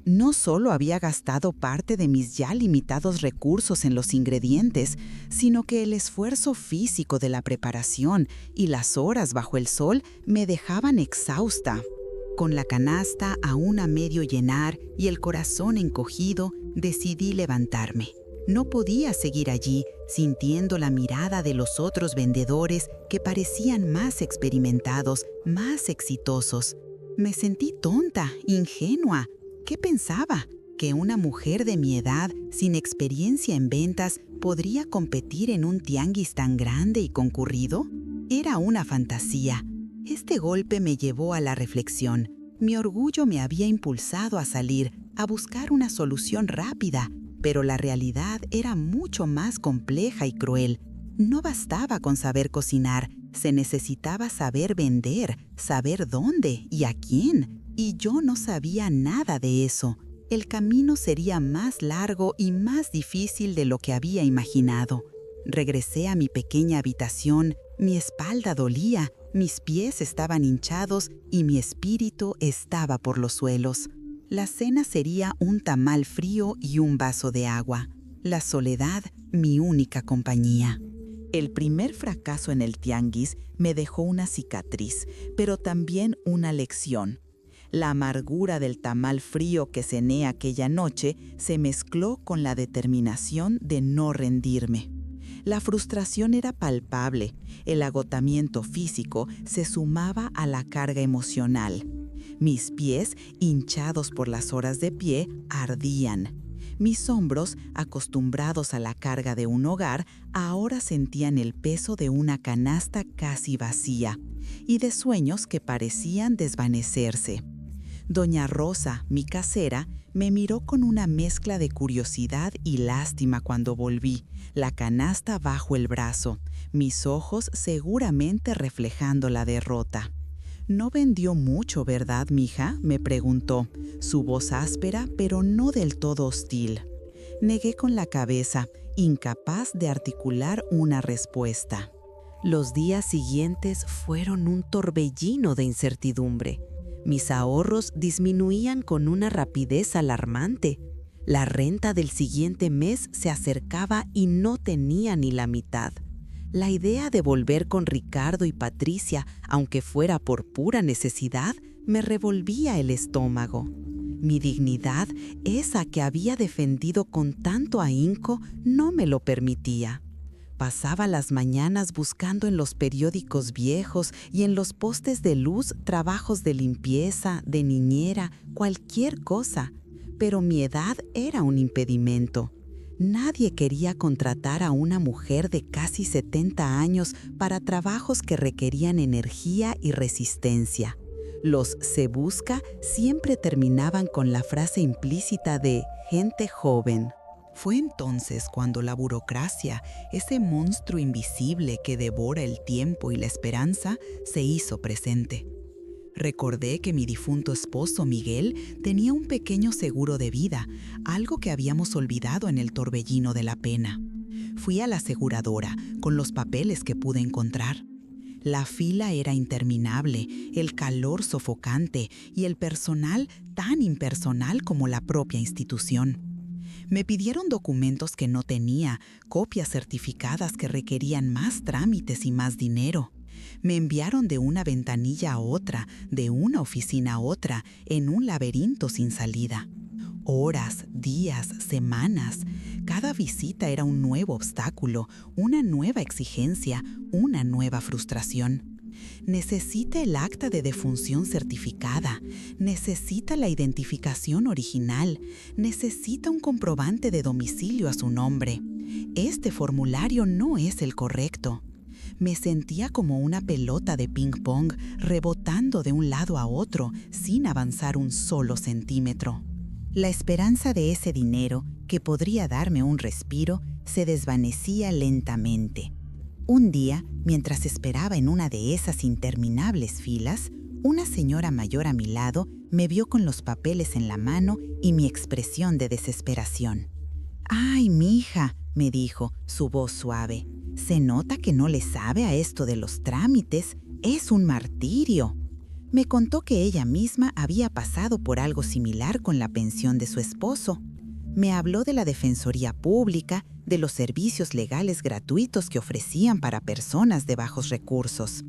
Speaker 1: No solo había gastado parte de mis ya limitados recursos en los ingredientes, sino que el esfuerzo físico de la preparación y las horas bajo el sol me dejaban exhausta. Con la canasta aún a medio llenar y el corazón encogido, decidí levantarme. No podía seguir allí, sintiendo la mirada de los otros vendedores que parecían más experimentados, más exitosos. Me sentí tonta, ingenua. ¿Qué pensaba? ¿Que una mujer de mi edad, sin experiencia en ventas, podría competir en un tianguis tan grande y concurrido? Era una fantasía. Este golpe me llevó a la reflexión. Mi orgullo me había impulsado a salir, a buscar una solución rápida, pero la realidad era mucho más compleja y cruel. No bastaba con saber cocinar, se necesitaba saber vender, saber dónde y a quién. Y yo no sabía nada de eso. El camino sería más largo y más difícil de lo que había imaginado. Regresé a mi pequeña habitación, mi espalda dolía, mis pies estaban hinchados y mi espíritu estaba por los suelos. La cena sería un tamal frío y un vaso de agua. La soledad, mi única compañía. El primer fracaso en el tianguis me dejó una cicatriz, pero también una lección. La amargura del tamal frío que cené aquella noche se mezcló con la determinación de no rendirme. La frustración era palpable, el agotamiento físico se sumaba a la carga emocional. Mis pies, hinchados por las horas de pie, ardían. Mis hombros, acostumbrados a la carga de un hogar, ahora sentían el peso de una canasta casi vacía y de sueños que parecían desvanecerse. Doña Rosa, mi casera, me miró con una mezcla de curiosidad y lástima cuando volví, la canasta bajo el brazo, mis ojos seguramente reflejando la derrota. «No vendió mucho, ¿verdad, mija?», me preguntó, su voz áspera pero no del todo hostil. Negué con la cabeza, incapaz de articular una respuesta. Los días siguientes fueron un torbellino de incertidumbre. Mis ahorros disminuían con una rapidez alarmante. La renta del siguiente mes se acercaba y no tenía ni la mitad. La idea de volver con Ricardo y Patricia, aunque fuera por pura necesidad, me revolvía el estómago. Mi dignidad, esa que había defendido con tanto ahínco, no me lo permitía. Pasaba las mañanas buscando en los periódicos viejos y en los postes de luz trabajos de limpieza, de niñera, cualquier cosa. Pero mi edad era un impedimento. Nadie quería contratar a una mujer de casi 70 años para trabajos que requerían energía y resistencia. Los se busca siempre terminaban con la frase implícita de gente joven. Fue entonces cuando la burocracia, ese monstruo invisible que devora el tiempo y la esperanza, se hizo presente. Recordé que mi difunto esposo Miguel tenía un pequeño seguro de vida, algo que habíamos olvidado en el torbellino de la pena. Fui a la aseguradora con los papeles que pude encontrar. La fila era interminable, el calor sofocante y el personal tan impersonal como la propia institución. Me pidieron documentos que no tenía, copias certificadas que requerían más trámites y más dinero. Me enviaron de una ventanilla a otra, de una oficina a otra, en un laberinto sin salida. Horas, días, semanas. Cada visita era un nuevo obstáculo, una nueva exigencia, una nueva frustración. Necesita el acta de defunción certificada, necesita la identificación original, necesita un comprobante de domicilio a su nombre. Este formulario no es el correcto. Me sentía como una pelota de ping-pong rebotando de un lado a otro sin avanzar un solo centímetro. La esperanza de ese dinero, que podría darme un respiro, se desvanecía lentamente. Un día, mientras esperaba en una de esas interminables filas, una señora mayor a mi lado me vio con los papeles en la mano y mi expresión de desesperación. «Ay, mija», me dijo, su voz suave, «se nota que no le sabe a esto de los trámites, es un martirio». Me contó que ella misma había pasado por algo similar con la pensión de su esposo. Me habló de la Defensoría Pública, de los servicios legales gratuitos que ofrecían para personas de bajos recursos.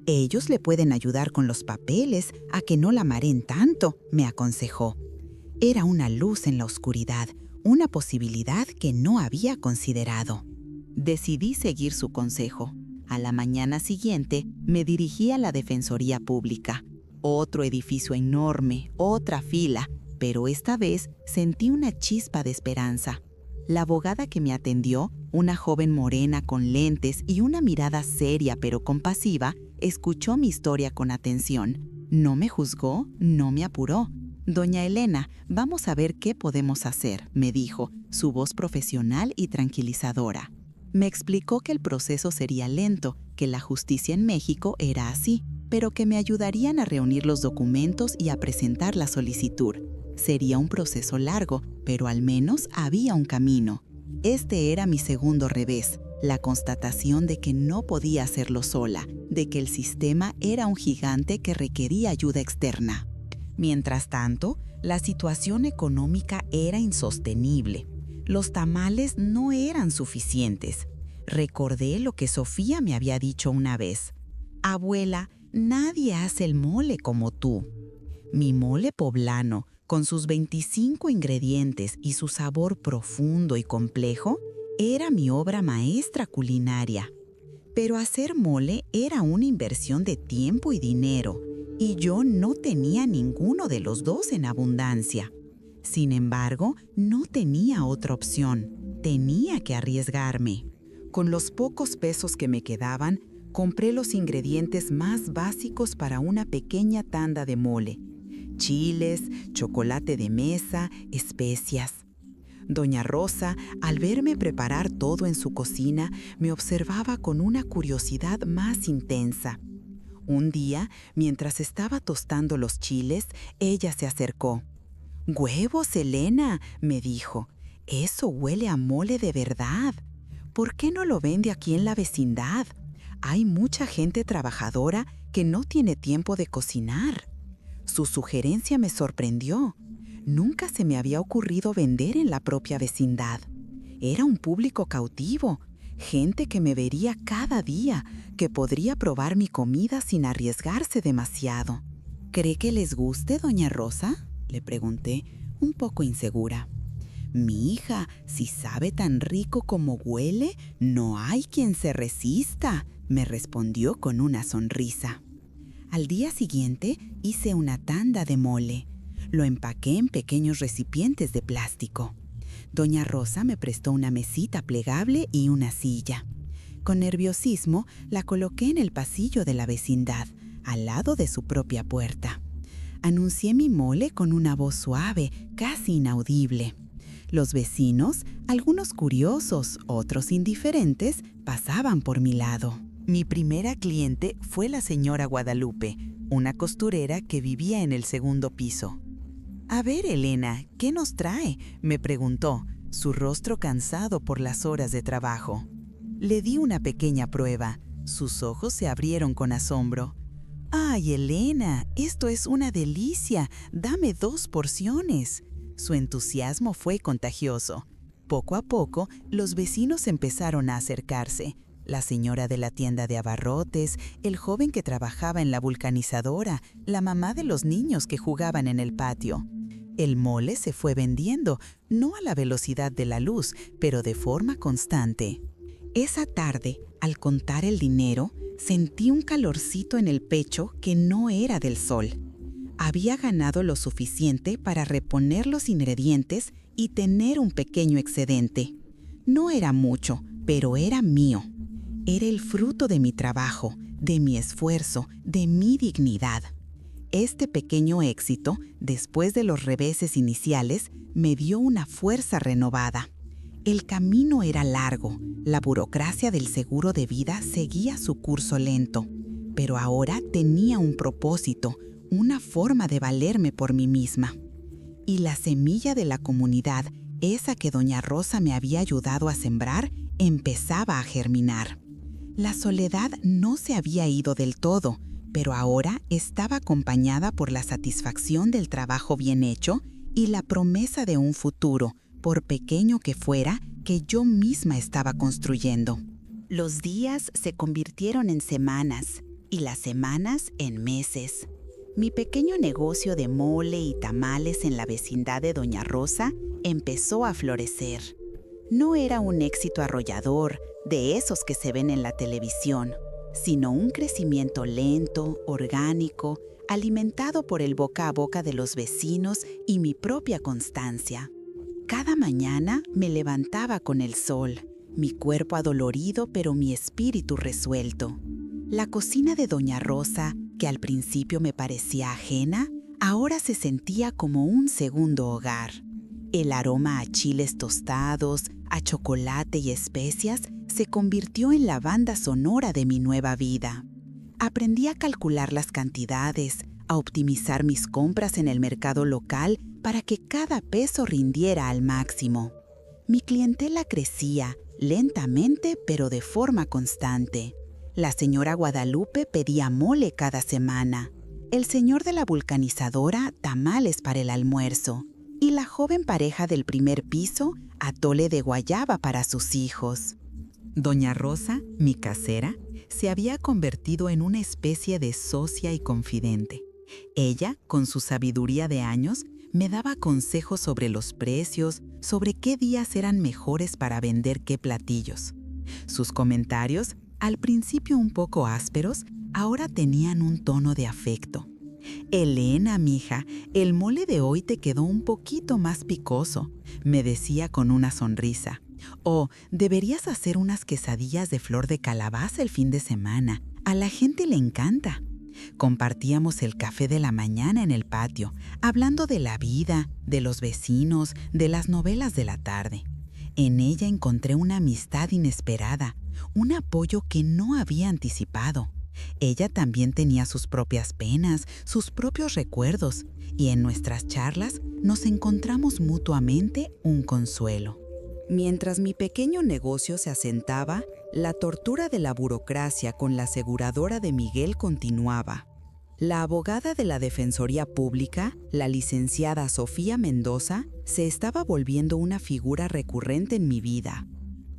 Speaker 1: «Ellos le pueden ayudar con los papeles a que no la mareen tanto», me aconsejó. Era una luz en la oscuridad, una posibilidad que no había considerado. Decidí seguir su consejo. A la mañana siguiente me dirigí a la Defensoría Pública. Otro edificio enorme, otra fila, pero esta vez sentí una chispa de esperanza. La abogada que me atendió, una joven morena con lentes y una mirada seria pero compasiva, escuchó mi historia con atención. No me juzgó, no me apuró. «Doña Elena, vamos a ver qué podemos hacer», me dijo, su voz profesional y tranquilizadora. Me explicó que el proceso sería lento, que la justicia en México era así, pero que me ayudarían a reunir los documentos y a presentar la solicitud. Sería un proceso largo, pero al menos había un camino. Este era mi segundo revés, la constatación de que no podía hacerlo sola, de que el sistema era un gigante que requería ayuda externa. Mientras tanto, la situación económica era insostenible. Los tamales no eran suficientes. Recordé lo que Sofía me había dicho una vez. Abuela, nadie hace el mole como tú. Mi mole poblano, con sus 25 ingredientes y su sabor profundo y complejo, era mi obra maestra culinaria. Pero hacer mole era una inversión de tiempo y dinero, y yo no tenía ninguno de los dos en abundancia. Sin embargo, no tenía otra opción. Tenía que arriesgarme. Con los pocos pesos que me quedaban, compré los ingredientes más básicos para una pequeña tanda de mole: chiles, chocolate de mesa, especias. Doña Rosa, al verme preparar todo en su cocina, me observaba con una curiosidad más intensa. Un día, mientras estaba tostando los chiles, ella se acercó. «¡Huevos, Elena!», me dijo. «Eso huele a mole de verdad. ¿Por qué no lo vende aquí en la vecindad? Hay mucha gente trabajadora que no tiene tiempo de cocinar». Su sugerencia me sorprendió. Nunca se me había ocurrido vender en la propia vecindad. Era un público cautivo, gente que me vería cada día, que podría probar mi comida sin arriesgarse demasiado. «¿Cree que les guste, doña Rosa?», le pregunté, un poco insegura. «Mi hija, si sabe tan rico como huele, no hay quien se resista», me respondió con una sonrisa. Al día siguiente hice una tanda de mole. Lo empaqué en pequeños recipientes de plástico. Doña Rosa me prestó una mesita plegable y una silla. Con nerviosismo la coloqué en el pasillo de la vecindad, al lado de su propia puerta. Anuncié mi mole con una voz suave, casi inaudible. Los vecinos, algunos curiosos, otros indiferentes, pasaban por mi lado. Mi primera cliente fue la señora Guadalupe, una costurera que vivía en el segundo piso. «A ver, Elena, ¿qué nos trae?», me preguntó, su rostro cansado por las horas de trabajo. Le di una pequeña prueba. Sus ojos se abrieron con asombro. «¡Ay, Elena! Esto es una delicia. Dame 2 porciones». Su entusiasmo fue contagioso. Poco a poco, los vecinos empezaron a acercarse. La señora de la tienda de abarrotes, el joven que trabajaba en la vulcanizadora, la mamá de los niños que jugaban en el patio. El mole se fue vendiendo, no a la velocidad de la luz, pero de forma constante. Esa tarde, al contar el dinero, sentí un calorcito en el pecho que no era del sol. Había ganado lo suficiente para reponer los ingredientes y tener un pequeño excedente. No era mucho, pero era mío. Era el fruto de mi trabajo, de mi esfuerzo, de mi dignidad. Este pequeño éxito, después de los reveses iniciales, me dio una fuerza renovada. El camino era largo, la burocracia del seguro de vida seguía su curso lento, pero ahora tenía un propósito, una forma de valerme por mí misma. Y la semilla de la comunidad, esa que doña Rosa me había ayudado a sembrar, empezaba a germinar. La soledad no se había ido del todo, pero ahora estaba acompañada por la satisfacción del trabajo bien hecho y la promesa de un futuro, por pequeño que fuera, que yo misma estaba construyendo. Los días se convirtieron en semanas y las semanas en meses. Mi pequeño negocio de mole y tamales en la vecindad de doña Rosa empezó a florecer. No era un éxito arrollador, de esos que se ven en la televisión, sino un crecimiento lento, orgánico, alimentado por el boca a boca de los vecinos y mi propia constancia. Cada mañana me levantaba con el sol, mi cuerpo adolorido pero mi espíritu resuelto. La cocina de doña Rosa, que al principio me parecía ajena, ahora se sentía como un segundo hogar. El aroma a chiles tostados, a chocolate y especias se convirtió en la banda sonora de mi nueva vida. Aprendí a calcular las cantidades, a optimizar mis compras en el mercado local para que cada peso rindiera al máximo. Mi clientela crecía, lentamente pero de forma constante. La señora Guadalupe pedía mole cada semana, el señor de la vulcanizadora tamales para el almuerzo y la joven pareja del primer piso atole de guayaba para sus hijos. Doña Rosa, mi casera, se había convertido en una especie de socia y confidente. Ella, con su sabiduría de años, me daba consejos sobre los precios, sobre qué días eran mejores para vender qué platillos. Sus comentarios, al principio un poco ásperos, ahora tenían un tono de afecto. «Elena, mija, el mole de hoy te quedó un poquito más picoso», me decía con una sonrisa. «O deberías hacer unas quesadillas de flor de calabaza el fin de semana. A la gente le encanta». Compartíamos el café de la mañana en el patio, hablando de la vida, de los vecinos, de las novelas de la tarde. En ella encontré una amistad inesperada, un apoyo que no había anticipado. Ella también tenía sus propias penas, sus propios recuerdos, y en nuestras charlas nos encontramos mutuamente un consuelo. Mientras mi pequeño negocio se asentaba, la tortura de la burocracia con la aseguradora de Miguel continuaba. La abogada de la Defensoría Pública, la licenciada Sofía Mendoza, se estaba volviendo una figura recurrente en mi vida.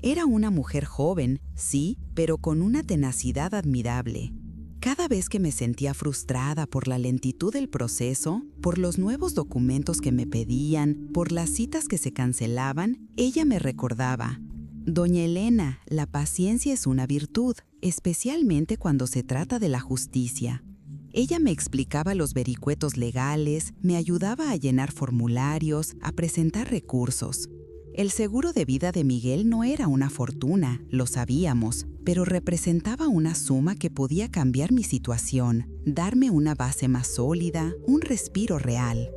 Speaker 1: Era una mujer joven, sí, pero con una tenacidad admirable. Cada vez que me sentía frustrada por la lentitud del proceso, por los nuevos documentos que me pedían, por las citas que se cancelaban, ella me recordaba: «Doña Elena, la paciencia es una virtud, especialmente cuando se trata de la justicia». Ella me explicaba los vericuetos legales, me ayudaba a llenar formularios, a presentar recursos. El seguro de vida de Miguel no era una fortuna, lo sabíamos, pero representaba una suma que podía cambiar mi situación, darme una base más sólida, un respiro real.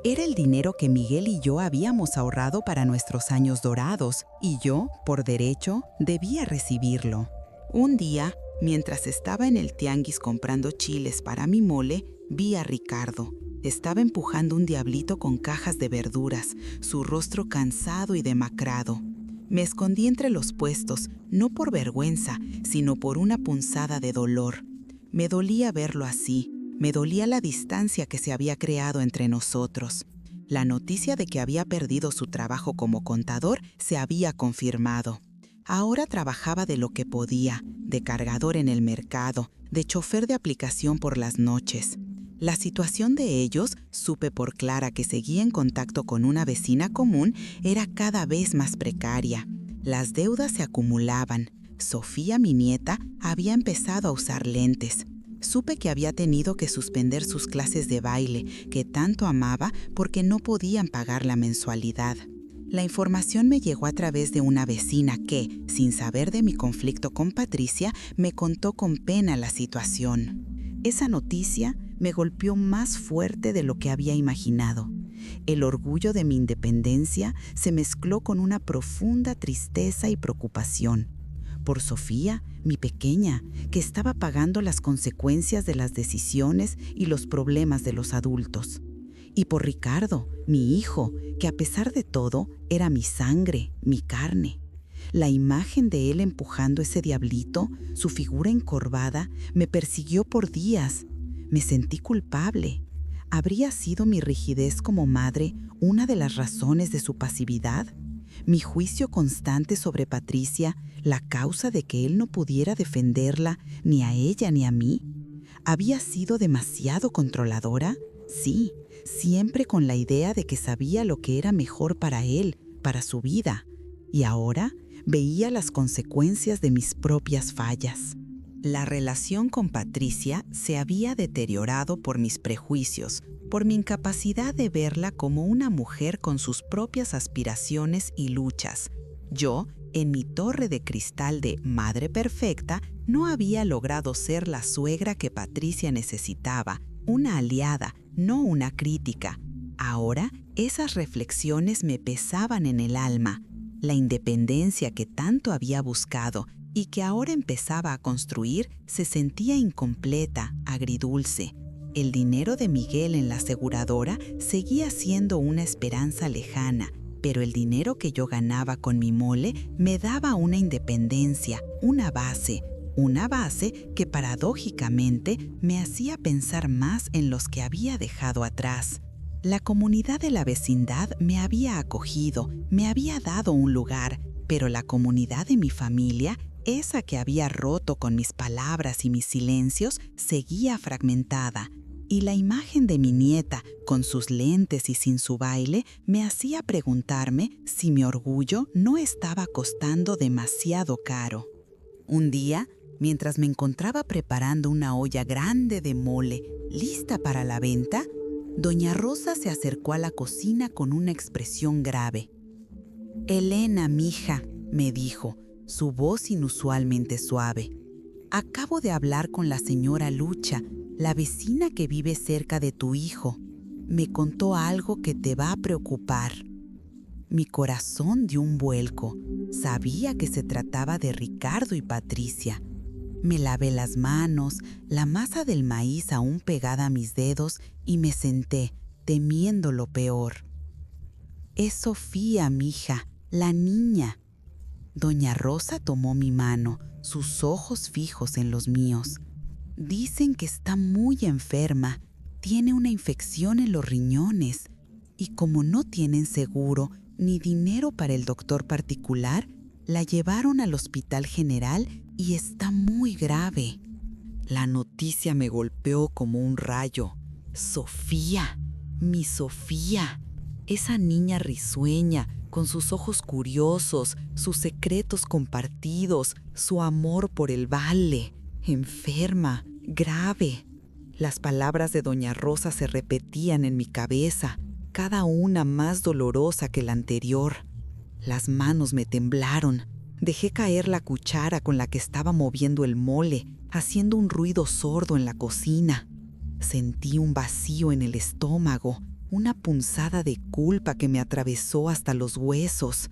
Speaker 1: Era el dinero que Miguel y yo habíamos ahorrado para nuestros años dorados, y yo, por derecho, debía recibirlo. Un día, mientras estaba en el tianguis comprando chiles para mi mole, vi a Ricardo. Estaba empujando un diablito con cajas de verduras, su rostro cansado y demacrado. Me escondí entre los puestos, no por vergüenza, sino por una punzada de dolor. Me dolía verlo así, me dolía la distancia que se había creado entre nosotros. La noticia de que había perdido su trabajo como contador se había confirmado. Ahora trabajaba de lo que podía, de cargador en el mercado, de chofer de aplicación por las noches. La situación de ellos, supe por Clara que seguía en contacto con una vecina común, era cada vez más precaria. Las deudas se acumulaban. Sofía, mi nieta, había empezado a usar lentes. Supe que había tenido que suspender sus clases de baile, que tanto amaba, porque no podían pagar la mensualidad. La información me llegó a través de una vecina que, sin saber de mi conflicto con Patricia, me contó con pena la situación. Esa noticia me golpeó más fuerte de lo que había imaginado. El orgullo de mi independencia se mezcló con una profunda tristeza y preocupación. Por Sofía, mi pequeña, que estaba pagando las consecuencias de las decisiones y los problemas de los adultos. Y por Ricardo, mi hijo, que a pesar de todo era mi sangre, mi carne. La imagen de él empujando ese diablito, su figura encorvada, me persiguió por días. Me sentí culpable. ¿Habría sido mi rigidez como madre una de las razones de su pasividad? ¿Mi juicio constante sobre Patricia la causa de que él no pudiera defenderla ni a ella ni a mí? ¿Había sido demasiado controladora? Sí, siempre con la idea de que sabía lo que era mejor para él, para su vida. Y ahora veía las consecuencias de mis propias fallas. La relación con Patricia se había deteriorado por mis prejuicios, por mi incapacidad de verla como una mujer con sus propias aspiraciones y luchas. Yo, en mi torre de cristal de madre perfecta, no había logrado ser la suegra que Patricia necesitaba, una aliada, no una crítica. Ahora, esas reflexiones me pesaban en el alma. La independencia que tanto había buscado y que ahora empezaba a construir se sentía incompleta, agridulce. El dinero de Miguel en la aseguradora seguía siendo una esperanza lejana, pero el dinero que yo ganaba con mi mole me daba una independencia, una base que paradójicamente me hacía pensar más en los que había dejado atrás. La comunidad de la vecindad me había acogido, me había dado un lugar, pero la comunidad de mi familia, Esa que había roto con mis palabras y mis silencios seguía fragmentada, y la imagen de mi nieta, con sus lentes y sin su baile, me hacía preguntarme si mi orgullo no estaba costando demasiado caro. Un día, mientras me encontraba preparando una olla grande de mole, lista para la venta, doña Rosa se acercó a la cocina con una expresión grave. «Elena, mija», me dijo, su voz inusualmente suave. «Acabo de hablar con la señora Lucha, la vecina que vive cerca de tu hijo. Me contó algo que te va a preocupar». Mi corazón dio un vuelco. Sabía que se trataba de Ricardo y Patricia. Me lavé las manos, la masa del maíz aún pegada a mis dedos, y me senté, temiendo lo peor. «Es Sofía, mija, la niña». Doña Rosa tomó mi mano, sus ojos fijos en los míos. «Dicen que está muy enferma, tiene una infección en los riñones, y como no tienen seguro ni dinero para el doctor particular, la llevaron al Hospital General y está muy grave». La noticia me golpeó como un rayo. Sofía, mi Sofía, esa niña risueña, con sus ojos curiosos, sus secretos compartidos, su amor por el baile, enferma, grave. Las palabras de doña Rosa se repetían en mi cabeza, cada una más dolorosa que la anterior. Las manos me temblaron. Dejé caer la cuchara con la que estaba moviendo el mole, haciendo un ruido sordo en la cocina. Sentí un vacío en el estómago, una punzada de culpa que me atravesó hasta los huesos.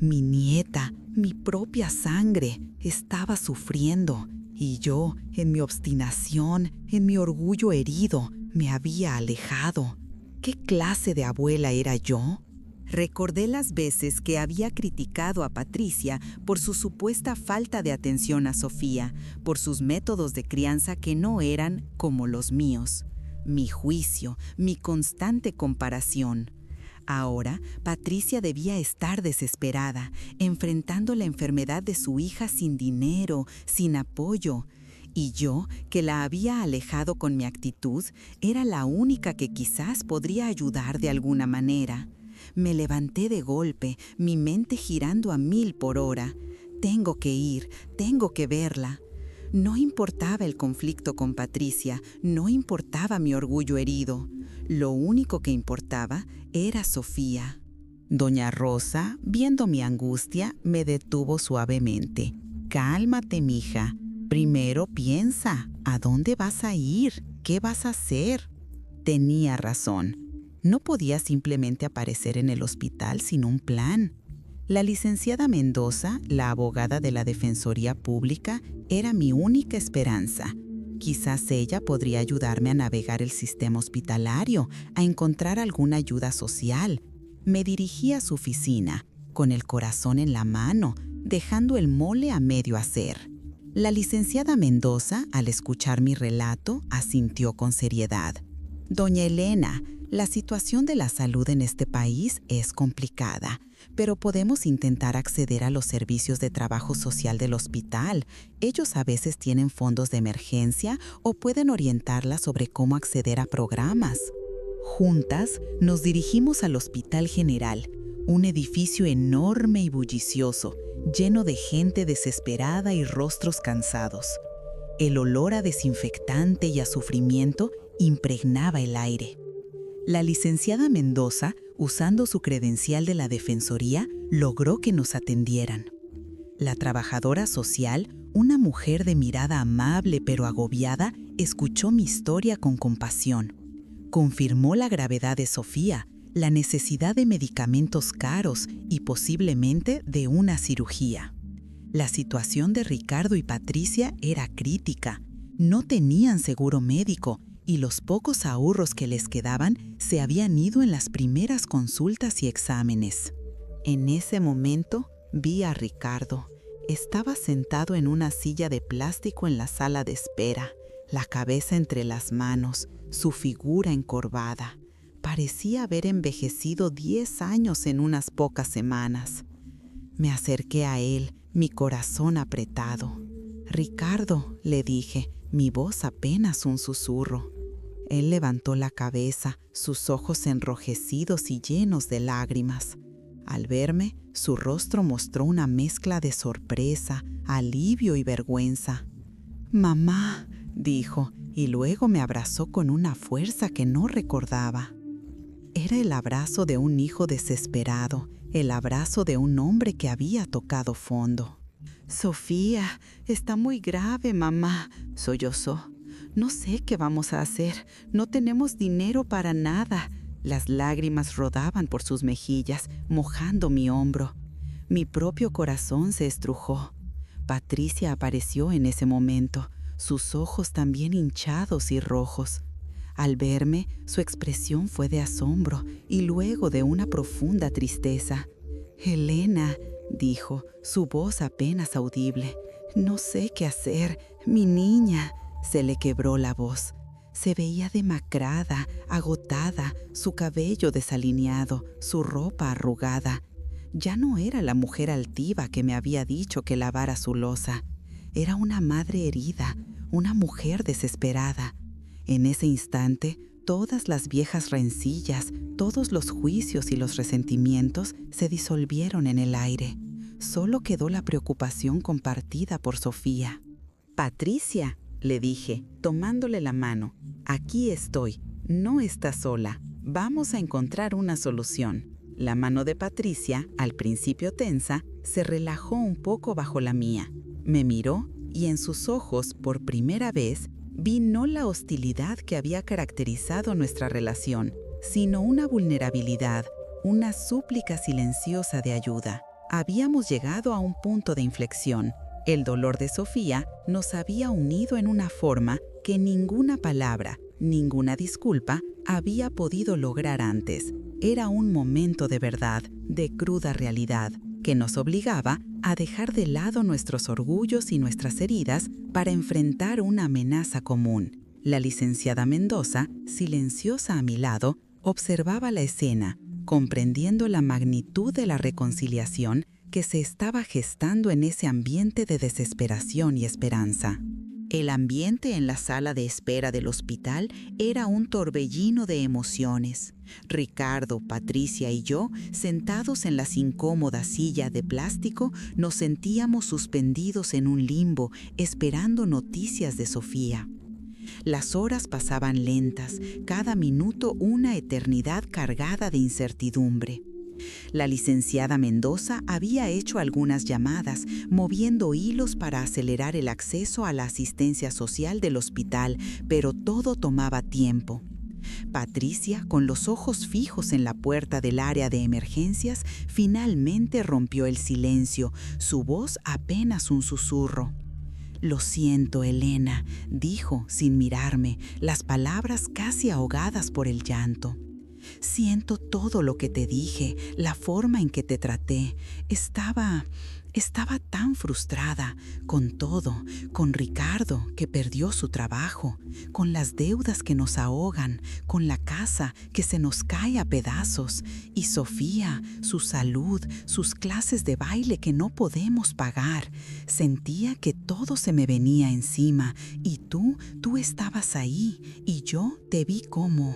Speaker 1: Mi nieta, mi propia sangre, estaba sufriendo, y yo, en mi obstinación, en mi orgullo herido, me había alejado. ¿Qué clase de abuela era yo? Recordé las veces que había criticado a Patricia por su supuesta falta de atención a Sofía, por sus métodos de crianza que no eran como los míos. Mi juicio, mi constante comparación. Ahora, Patricia debía estar desesperada, enfrentando la enfermedad de su hija sin dinero, sin apoyo. Y yo, que la había alejado con mi actitud, era la única que quizás podría ayudar de alguna manera. Me levanté de golpe, mi mente girando a 1000 por hora. Tengo que ir, tengo que verla. No importaba el conflicto con Patricia, no importaba mi orgullo herido. Lo único que importaba era Sofía. Doña Rosa, viendo mi angustia, me detuvo suavemente. «Cálmate, mija. Primero piensa, ¿a dónde vas a ir? ¿Qué vas a hacer?». Tenía razón. No podía simplemente aparecer en el hospital sin un plan. La licenciada Mendoza, la abogada de la Defensoría Pública, era mi única esperanza. Quizás ella podría ayudarme a navegar el sistema hospitalario, a encontrar alguna ayuda social. Me dirigí a su oficina, con el corazón en la mano, dejando el mole a medio hacer. La licenciada Mendoza, al escuchar mi relato, asintió con seriedad. «Doña Elena, la situación de la salud en este país es complicada, pero podemos intentar acceder a los servicios de trabajo social del hospital. Ellos a veces tienen fondos de emergencia o pueden orientarla sobre cómo acceder a programas». Juntas nos dirigimos al Hospital General, un edificio enorme y bullicioso, lleno de gente desesperada y rostros cansados. El olor a desinfectante y a sufrimiento impregnaba el aire. La licenciada Mendoza, usando su credencial de la Defensoría, logró que nos atendieran. La trabajadora social, una mujer de mirada amable pero agobiada, escuchó mi historia con compasión. Confirmó la gravedad de Sofía, la necesidad de medicamentos caros y posiblemente de una cirugía. La situación de Ricardo y Patricia era crítica. No tenían seguro médico y los pocos ahorros que les quedaban se habían ido en las primeras consultas y exámenes. En ese momento vi a Ricardo. Estaba sentado en una silla de plástico en la sala de espera, la cabeza entre las manos, su figura encorvada. Parecía haber envejecido 10 años en unas pocas semanas. Me acerqué a él, mi corazón apretado. «Ricardo», le dije, mi voz apenas un susurro. Él levantó la cabeza, sus ojos enrojecidos y llenos de lágrimas. Al verme, su rostro mostró una mezcla de sorpresa, alivio y vergüenza. «Mamá», dijo, y luego me abrazó con una fuerza que no recordaba. Era el abrazo de un hijo desesperado, el abrazo de un hombre que había tocado fondo. «Sofía, está muy grave, mamá», sollozó. «No sé qué vamos a hacer, no tenemos dinero para nada». Las lágrimas rodaban por sus mejillas, mojando mi hombro. Mi propio corazón se estrujó. Patricia apareció en ese momento, sus ojos también hinchados y rojos. Al verme, su expresión fue de asombro y luego de una profunda tristeza. «Elena», dijo, su voz apenas audible. «No sé qué hacer, mi niña». Se le quebró la voz. Se veía demacrada, agotada, su cabello desalineado, su ropa arrugada. Ya no era la mujer altiva que me había dicho que lavara su loza. Era una madre herida, una mujer desesperada. En ese instante, todas las viejas rencillas, todos los juicios y los resentimientos se disolvieron en el aire. Solo quedó la preocupación compartida por Sofía. «Patricia», le dije, tomándole la mano, «aquí estoy, no estás sola, vamos a encontrar una solución». La mano de Patricia, al principio tensa, se relajó un poco bajo la mía. Me miró y en sus ojos, por primera vez, vi no la hostilidad que había caracterizado nuestra relación, sino una vulnerabilidad, una súplica silenciosa de ayuda. Habíamos llegado a un punto de inflexión. El dolor de Sofía nos había unido en una forma que ninguna palabra, ninguna disculpa había podido lograr antes. Era un momento de verdad, de cruda realidad, que nos obligaba a dejar de lado nuestros orgullos y nuestras heridas para enfrentar una amenaza común. La licenciada Mendoza, silenciosa a mi lado, observaba la escena, comprendiendo la magnitud de la reconciliación que se estaba gestando en ese ambiente de desesperación y esperanza. El ambiente en la sala de espera del hospital era un torbellino de emociones. Ricardo, Patricia y yo, sentados en las incómodas sillas de plástico, nos sentíamos suspendidos en un limbo, esperando noticias de Sofía. Las horas pasaban lentas, cada minuto una eternidad cargada de incertidumbre. La licenciada Mendoza había hecho algunas llamadas, moviendo hilos para acelerar el acceso a la asistencia social del hospital, pero todo tomaba tiempo. Patricia, con los ojos fijos en la puerta del área de emergencias, finalmente rompió el silencio, su voz apenas un susurro. «Lo siento, Elena», dijo sin mirarme, las palabras casi ahogadas por el llanto. «Siento todo lo que te dije, la forma en que te traté. Estaba tan frustrada con todo, con Ricardo, que perdió su trabajo, con las deudas que nos ahogan, con la casa que se nos cae a pedazos, y Sofía, su salud, sus clases de baile que no podemos pagar. Sentía que todo se me venía encima, y tú estabas ahí, y yo te vi como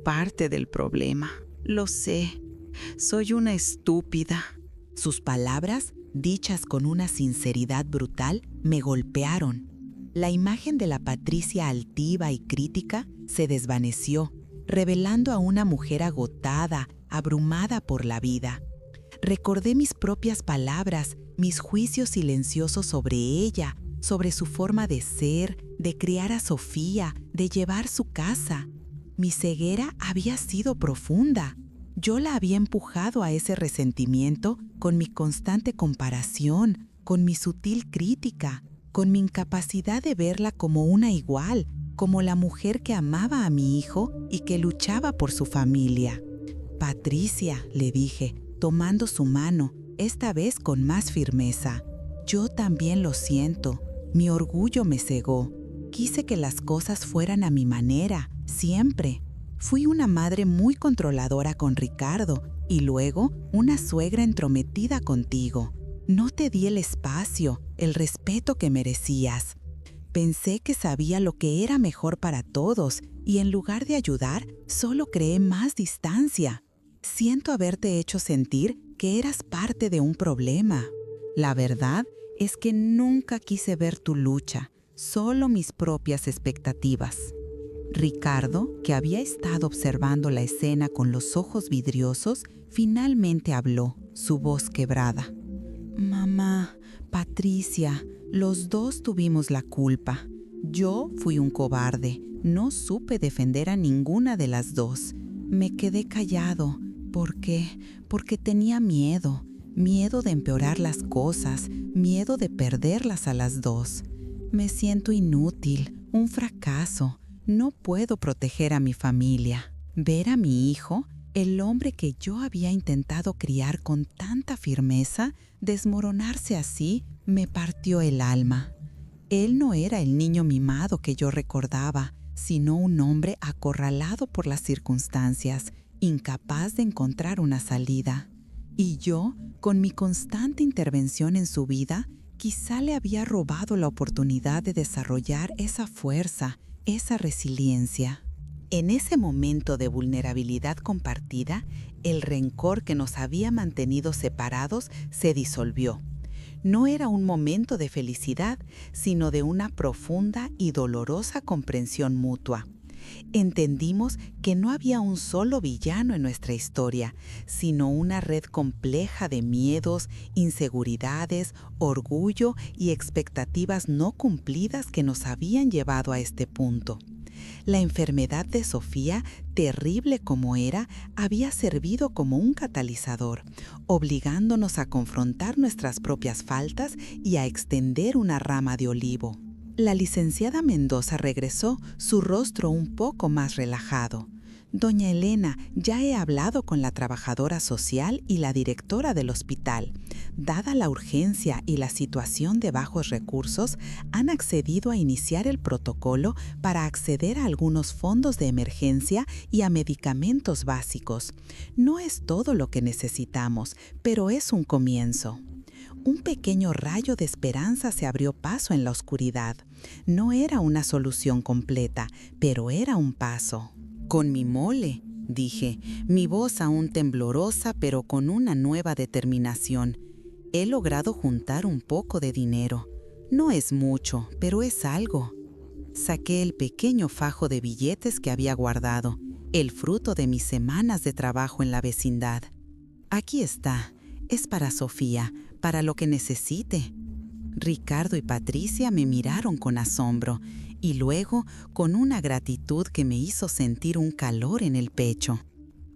Speaker 1: parte del problema. Lo sé, soy una estúpida». Sus palabras, dichas con una sinceridad brutal, me golpearon. La imagen de la Patricia altiva y crítica se desvaneció, revelando a una mujer agotada, abrumada por la vida. Recordé mis propias palabras, mis juicios silenciosos sobre ella, sobre su forma de ser, de criar a Sofía, de llevar su casa. Mi ceguera había sido profunda. Yo la había empujado a ese resentimiento con mi constante comparación, con mi sutil crítica, con mi incapacidad de verla como una igual, como la mujer que amaba a mi hijo y que luchaba por su familia. «Patricia», le dije, tomando su mano, esta vez con más firmeza, «yo también lo siento. Mi orgullo me cegó. Quise que las cosas fueran a mi manera, siempre. Fui una madre muy controladora con Ricardo y luego una suegra entrometida contigo. No te di el espacio, el respeto que merecías. Pensé que sabía lo que era mejor para todos y en lugar de ayudar, solo creé más distancia. Siento haberte hecho sentir que eras parte de un problema. La verdad es que nunca quise ver tu lucha, solo mis propias expectativas. Ricardo, que había estado observando la escena con los ojos vidriosos, finalmente habló, su voz quebrada. Mamá, Patricia, los dos tuvimos la culpa. Yo fui un cobarde, no supe defender a ninguna de las dos. Me quedé callado. ¿Por qué? Porque tenía miedo. Miedo de empeorar las cosas, miedo de perderlas a las dos. Me siento inútil, un fracaso. No puedo proteger a mi familia. Ver a mi hijo, el hombre que yo había intentado criar con tanta firmeza, desmoronarse así, me partió el alma. Él no era el niño mimado que yo recordaba, sino un hombre acorralado por las circunstancias, incapaz de encontrar una salida. Y yo, con mi constante intervención en su vida, quizá le había robado la oportunidad de desarrollar esa fuerza, esa resiliencia. En ese momento de vulnerabilidad compartida, el rencor que nos había mantenido separados se disolvió. No era un momento de felicidad, sino de una profunda y dolorosa comprensión mutua. Entendimos que no había un solo villano en nuestra historia, sino una red compleja de miedos, inseguridades, orgullo y expectativas no cumplidas que nos habían llevado a este punto. La enfermedad de Sofía, terrible como era, había servido como un catalizador, obligándonos a confrontar nuestras propias faltas y a extender una rama de olivo. La licenciada Mendoza regresó, su rostro un poco más relajado. Doña Elena, ya he hablado con la trabajadora social y la directora del hospital. Dada la urgencia y la situación de bajos recursos, han accedido a iniciar el protocolo para acceder a algunos fondos de emergencia y a medicamentos básicos. No es todo lo que necesitamos, pero es un comienzo. Un pequeño rayo de esperanza se abrió paso en la oscuridad. No era una solución completa, pero era un paso. Con mi mole, dije, mi voz aún temblorosa pero con una nueva determinación. He logrado juntar un poco de dinero. No es mucho, pero es algo. Saqué el pequeño fajo de billetes que había guardado, el fruto de mis semanas de trabajo en la vecindad. Aquí está, es para Sofía, para lo que necesite. Ricardo y Patricia me miraron con asombro y luego con una gratitud que me hizo sentir un calor en el pecho.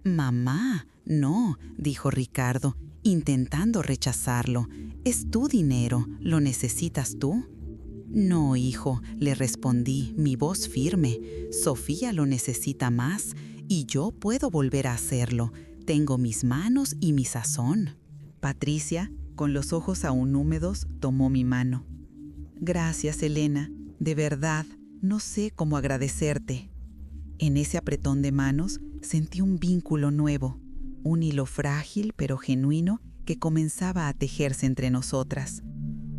Speaker 1: «Mamá, no», dijo Ricardo, intentando rechazarlo. «Es tu dinero, ¿lo necesitas tú?» «No, hijo», le respondí, mi voz firme. «Sofía lo necesita más y yo puedo volver a hacerlo. Tengo mis manos y mi sazón». Patricia, con los ojos aún húmedos, tomó mi mano. «Gracias, Elena. De verdad, no sé cómo agradecerte». En ese apretón de manos sentí un vínculo nuevo, un hilo frágil pero genuino que comenzaba a tejerse entre nosotras.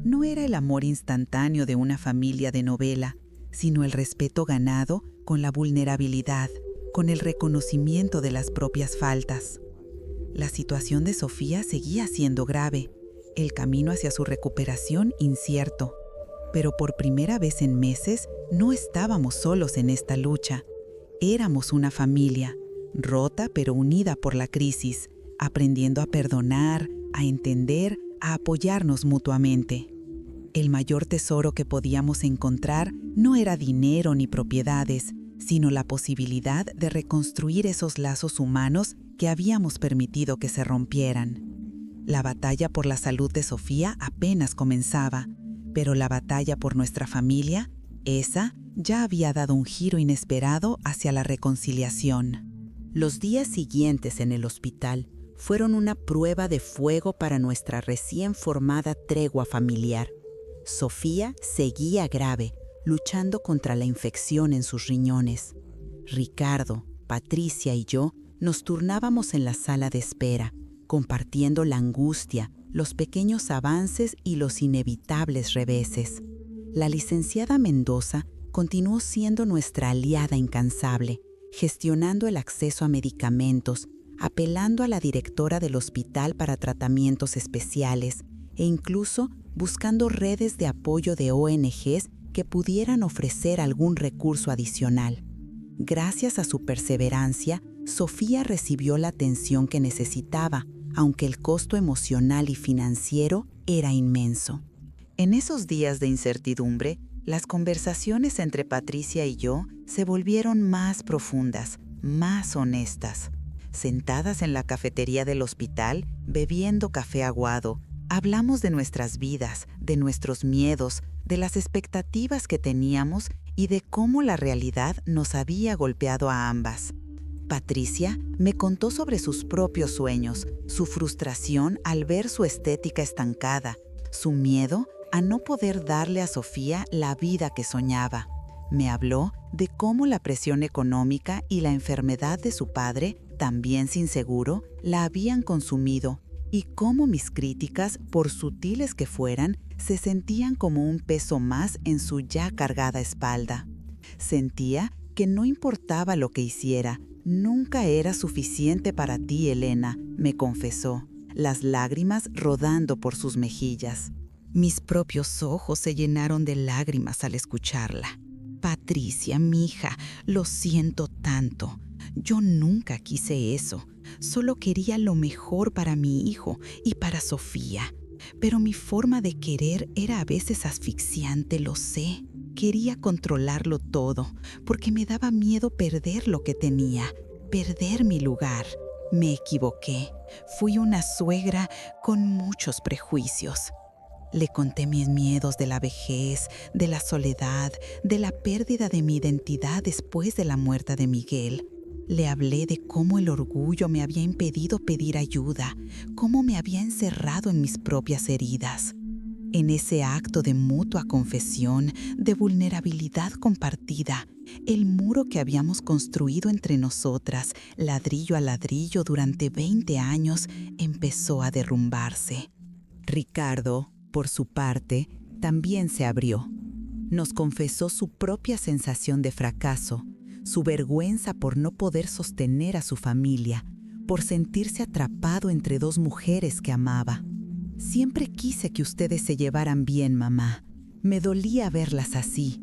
Speaker 1: No era el amor instantáneo de una familia de novela, sino el respeto ganado con la vulnerabilidad, con el reconocimiento de las propias faltas. La situación de Sofía seguía siendo grave, el camino hacia su recuperación incierto. Pero por primera vez en meses no estábamos solos en esta lucha. Éramos una familia, rota pero unida por la crisis, aprendiendo a perdonar, a entender, a apoyarnos mutuamente. El mayor tesoro que podíamos encontrar no era dinero ni propiedades, sino la posibilidad de reconstruir esos lazos humanos que habíamos permitido que se rompieran. La batalla por la salud de Sofía apenas comenzaba, pero la batalla por nuestra familia, esa ya había dado un giro inesperado hacia la reconciliación. Los días siguientes en el hospital fueron una prueba de fuego para nuestra recién formada tregua familiar. Sofía seguía grave, luchando contra la infección en sus riñones. Ricardo, Patricia y yo nos turnábamos en la sala de espera, compartiendo la angustia, los pequeños avances y los inevitables reveses. La licenciada Mendoza continuó siendo nuestra aliada incansable, gestionando el acceso a medicamentos, apelando a la directora del hospital para tratamientos especiales e incluso buscando redes de apoyo de ONGs que pudieran ofrecer algún recurso adicional. Gracias a su perseverancia, Sofía recibió la atención que necesitaba, aunque el costo emocional y financiero era inmenso. En esos días de incertidumbre, las conversaciones entre Patricia y yo se volvieron más profundas, más honestas. Sentadas en la cafetería del hospital, bebiendo café aguado, hablamos de nuestras vidas, de nuestros miedos, de las expectativas que teníamos y de cómo la realidad nos había golpeado a ambas. Patricia me contó sobre sus propios sueños, su frustración al ver su estética estancada, su miedo a no poder darle a Sofía la vida que soñaba. Me habló de cómo la presión económica y la enfermedad de su padre, también sin seguro, la habían consumido y cómo mis críticas, por sutiles que fueran, se sentían como un peso más en su ya cargada espalda. Sentía que no importaba lo que hiciera, nunca era suficiente para ti, Elena, me confesó, las lágrimas rodando por sus mejillas. Mis propios ojos se llenaron de lágrimas al escucharla. Patricia, mija, lo siento tanto. Yo nunca quise eso. Solo quería lo mejor para mi hijo y para Sofía. Pero mi forma de querer era a veces asfixiante, lo sé. Quería controlarlo todo, porque me daba miedo perder lo que tenía, perder mi lugar. Me equivoqué. Fui una suegra con muchos prejuicios. Le conté mis miedos de la vejez, de la soledad, de la pérdida de mi identidad después de la muerte de Miguel. Le hablé de cómo el orgullo me había impedido pedir ayuda, cómo me había encerrado en mis propias heridas. En ese acto de mutua confesión, de vulnerabilidad compartida, el muro que habíamos construido entre nosotras, ladrillo a ladrillo durante 20 años, empezó a derrumbarse. Ricardo, por su parte, también se abrió. Nos confesó su propia sensación de fracaso, su vergüenza por no poder sostener a su familia, por sentirse atrapado entre dos mujeres que amaba. Siempre quise que ustedes se llevaran bien, mamá. Me dolía verlas así,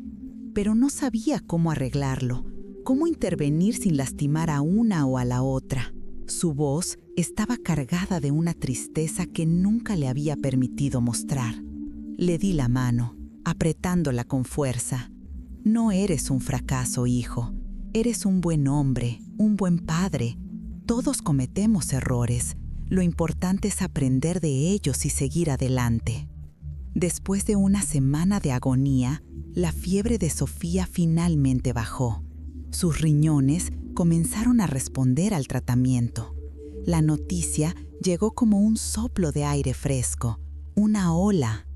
Speaker 1: pero no sabía cómo arreglarlo, cómo intervenir sin lastimar a una o a la otra. Su voz estaba cargada de una tristeza que nunca le había permitido mostrar. Le di la mano, apretándola con fuerza. No eres un fracaso, hijo. Eres un buen hombre, un buen padre. Todos cometemos errores. Lo importante es aprender de ellos y seguir adelante. Después de una semana de agonía, la fiebre de Sofía finalmente bajó. Sus riñones comenzaron a responder al tratamiento. La noticia llegó como un soplo de aire fresco, una ola.